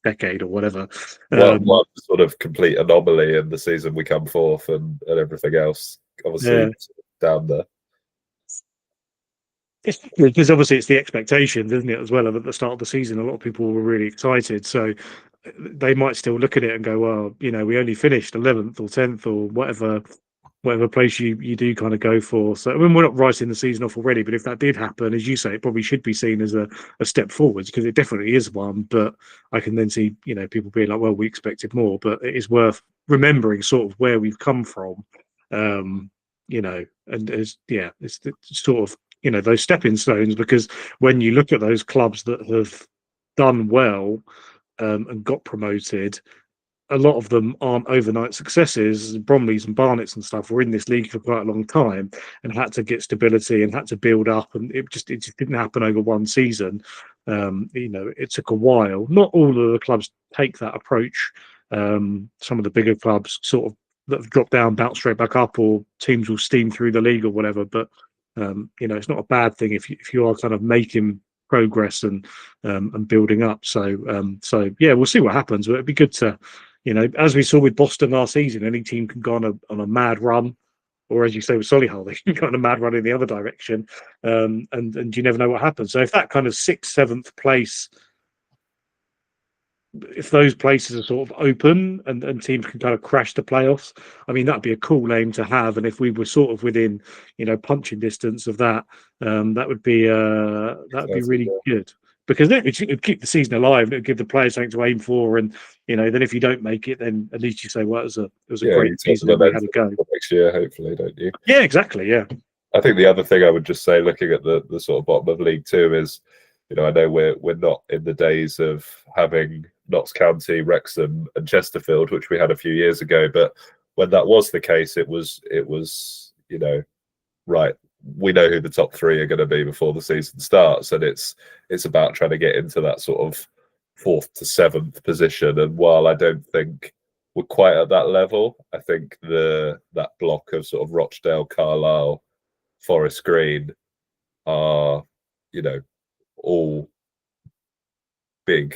decade or whatever. One sort of complete anomaly in the season we come fourth, and everything else obviously down there. It's because obviously it's the expectations, isn't it, as well? At the start of the season, a lot of people were really excited, so they might still look at it and go, "Well, we only finished 11th or 10th or whatever place you do kind of go for." So I mean, we're not writing the season off already, but if that did happen, as you say, it probably should be seen as a step forwards, because it definitely is one. But I can then see people being like, "Well, we expected more," but it is worth remembering sort of where we've come from, and it's sort of those stepping stones, because when you look at those clubs that have done well and got promoted, a lot of them aren't overnight successes. Bromleys and Barnets and stuff were in this league for quite a long time and had to get stability and had to build up, and it just didn't happen over one season. It took a while. Not all of the clubs take that approach. Some of the bigger clubs sort of that have dropped down bounce straight back up, or teams will steam through the league or whatever. But it's not a bad thing if you are kind of making progress and building up. So yeah, we'll see what happens. But it'd be good to, as we saw with Boston last season, any team can go on a mad run, or as you say with Solihull, they can go on a mad run in the other direction, and you never know what happens. So if that kind of 6th, 7th place, if those places are sort of open and teams can kind of crash the playoffs, I mean, that'd be a cool aim to have. And if we were sort of within, punching distance of that, that would be really good, because then it would keep the season alive. And it would give the players something to aim for. And then if you don't make it, then at least you say, well, it was a great season that we had to go next year, hopefully, don't you? Yeah, exactly. Yeah. I think the other thing I would just say, looking at the sort of bottom of League Two, is, I know we're not in the days of having Notts County, Wrexham, and Chesterfield, which we had a few years ago. But when that was the case, it was right. We know who the top three are going to be before the season starts, and it's about trying to get into that sort of 4th to 7th position. And while I don't think we're quite at that level, I think that block of sort of Rochdale, Carlisle, Forest Green are, all big,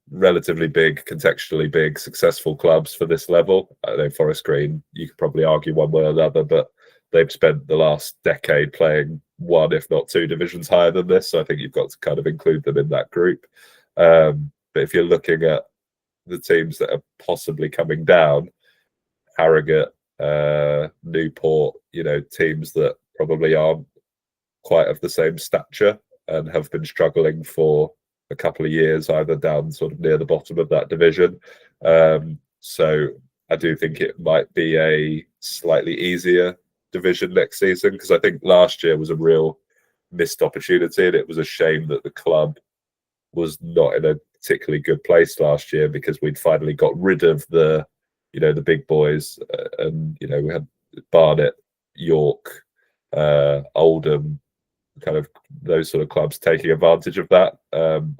relatively big, contextually big, successful clubs for this level. I know Forest Green, you could probably argue one way or another, but they've spent the last decade playing one, if not two divisions higher than this. So I think you've got to kind of include them in that group. But if you're looking at the teams that are possibly coming down, Harrogate, Newport, teams that probably aren't quite of the same stature and have been struggling for a couple of years, either down sort of near the bottom of that division. So I do think it might be a slightly easier division next season, because I think last year was a real missed opportunity, and it was a shame that the club was not in a particularly good place last year, because we'd finally got rid of the big boys, and we had Barnet, York, Oldham, kind of those sort of clubs taking advantage of that.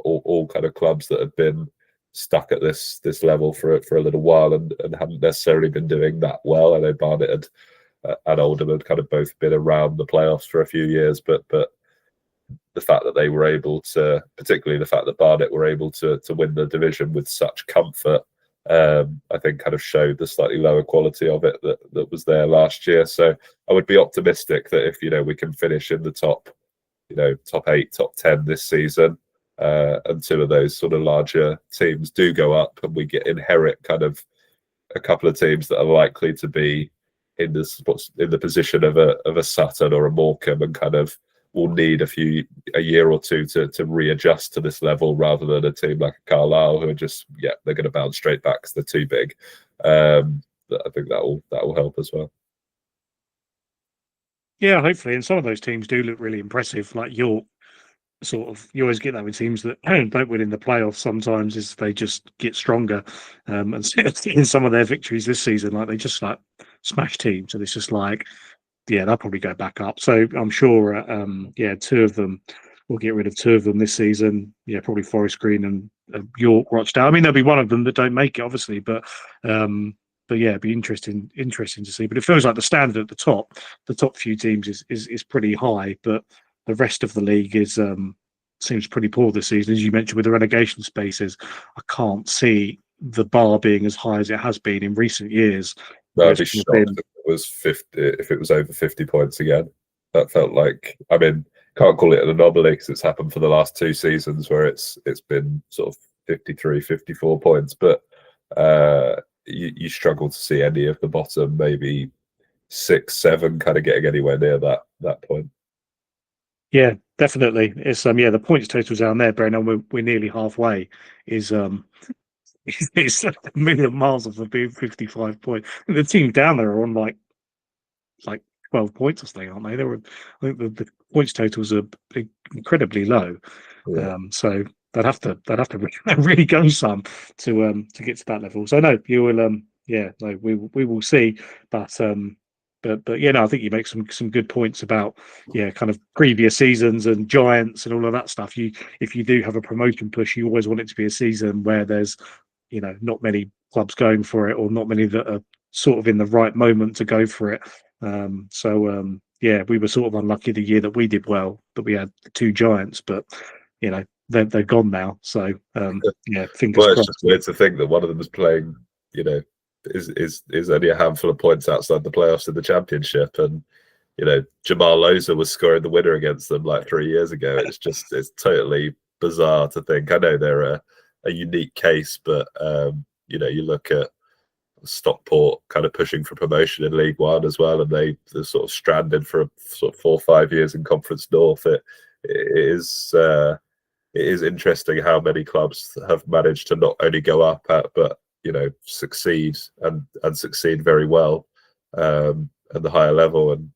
All kind of clubs that have been stuck at this level for a little while and haven't necessarily been doing that well. I know Barnet and Oldham had kind of both been around the playoffs for a few years, but the fact that they were able to, particularly the fact that Barnet were able to win the division with such comfort, I think kind of showed the slightly lower quality of it that was there last year. So I would be optimistic that if we can finish in the top 8, top 10 this season, and two of those sort of larger teams do go up, and we inherit kind of a couple of teams that are likely to be in the position of a Sutton or a Morecambe, and kind of will need a year or two to readjust to this level, rather than a team like Carlisle who are just they're going to bounce straight back because they're too big. I think that will help as well. Yeah, hopefully. And some of those teams do look really impressive. Like York, you always get that with teams that don't win in the playoffs. Sometimes is they just get stronger. And in some of their victories this season, like they just like smash teams, and it's just like, yeah, they'll probably go back up. So I'm sure, two of them, we'll get rid of two of them this season. Yeah, probably Forest Green and York, Rochdale. I mean, there'll be one of them that don't make it, obviously, but yeah, it'd be interesting to see. But it feels like the standard at the top few teams is pretty high, but the rest of the league seems pretty poor this season. As you mentioned, with the relegation spaces, I can't see the bar being as high as it has been in recent years. No, I'd be shocked if it was 50, if it was over 50 points again. That felt like, I mean, can't call it an anomaly because it's happened for the last 2 seasons where it's been sort of 53, 54 points, but you struggle to see any of the bottom, maybe 6, 7, kind of getting anywhere near that point. Yeah, definitely. It's the points totals down there, Brennan. We're nearly halfway. It's a million miles off of being 55 points. The team down there are on like 12 points or something, aren't they? I think the points totals are incredibly low. Yeah. So they'd have to really go some to get to that level. So no, you will we will see. But yeah, no, I think you make some good points about kind of previous seasons and giants and all of that stuff. If you do have a promotion push, you always want it to be a season where there's not many clubs going for it, or not many that are sort of in the right moment to go for it. We were sort of unlucky the year that we did well, that we had 2 giants, but they're gone now. So fingers crossed. It's just weird to think that one of them is playing, is only a handful of points outside the playoffs in the championship, and Jamal Loza was scoring the winner against them like 3 years ago. It's totally bizarre to think. I know they're a unique case, but you look at Stockport kind of pushing for promotion in League One as well, and they're sort of stranded for sort of 4 or 5 years in Conference North. It is interesting how many clubs have managed to not only go up but succeed and succeed very well at the higher level, and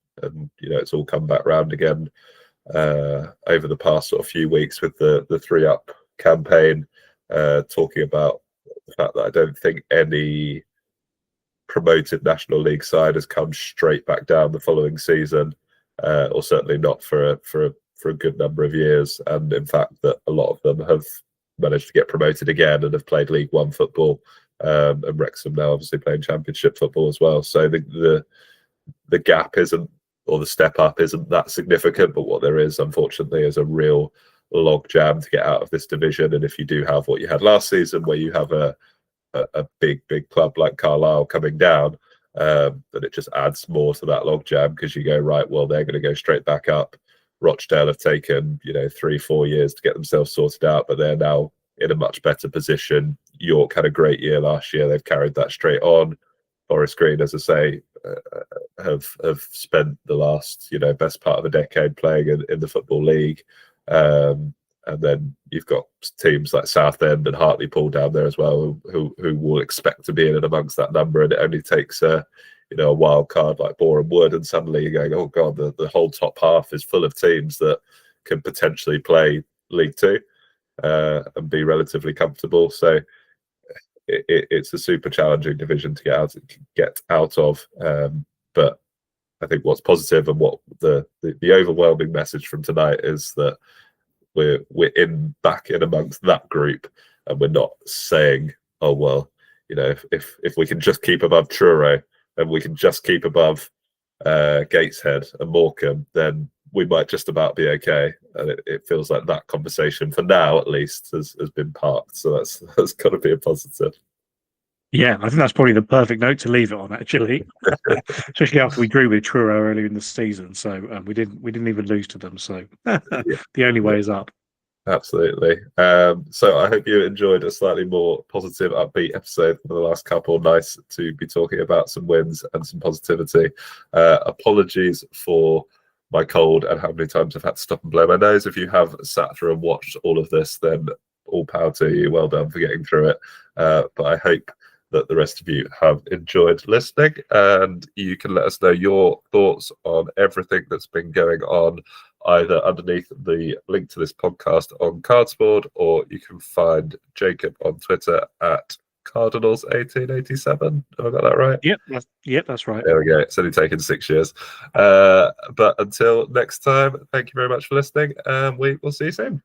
it's all come back round again over the past sort of few weeks with the 3-Up campaign, talking about the fact that I don't think any promoted National League side has come straight back down the following season, or certainly not for a good number of years. And in fact, that a lot of them have managed to get promoted again and have played League One football. And Wrexham now obviously playing Championship football as well. So the gap isn't, or the step up isn't that significant, but what there is, unfortunately, is a real log jam to get out of this division. And if you do have what you had last season, where you have a big club like Carlisle coming down, then it just adds more to that log jam, because you go, right, well, they're going to go straight back up. Rochdale have taken 3-4 years to get themselves sorted out, but they're now in a much better position. York had a great year last year. They've carried that straight on. Forest Green, as I say, have spent the last best part of a decade playing in the Football League. And then you've got teams like Southend and Hartlepool down there as well, who will expect to be in and amongst that number. And it only takes a wild card like Boreham Wood, and suddenly you're going, oh god, the whole top half is full of teams that can potentially play League Two and be relatively comfortable. So it's a super challenging division to get out of. But I think what's positive, and what the overwhelming message from tonight is, that we're back in amongst that group, and we're not saying, oh well, if we can just keep above Truro, and we can just keep above Gateshead and Morecambe, then we might just about be okay. And it feels like that conversation, for now at least, has been parked. So that's got to be a positive. Yeah, I think that's probably the perfect note to leave it on, actually. Especially after we drew with Truro earlier in the season, so we didn't even lose to them. So the only way is up. Absolutely. So I hope you enjoyed a slightly more positive, upbeat episode for the last couple. Nice to be talking about some wins and some positivity. Apologies for my cold and how many times I've had to stop and blow my nose. If you have sat through and watched all of this, then all power to you. Well done for getting through it. But I hope that the rest of you have enjoyed listening, and you can let us know your thoughts on everything that's been going on either underneath the link to this podcast on Cardsboard, or you can find Jacob on Twitter at Cardinals1887. Have I got that right? Yep, that's right. There we go. It's only taken 6 years. But until next time, thank you very much for listening, and we will see you soon.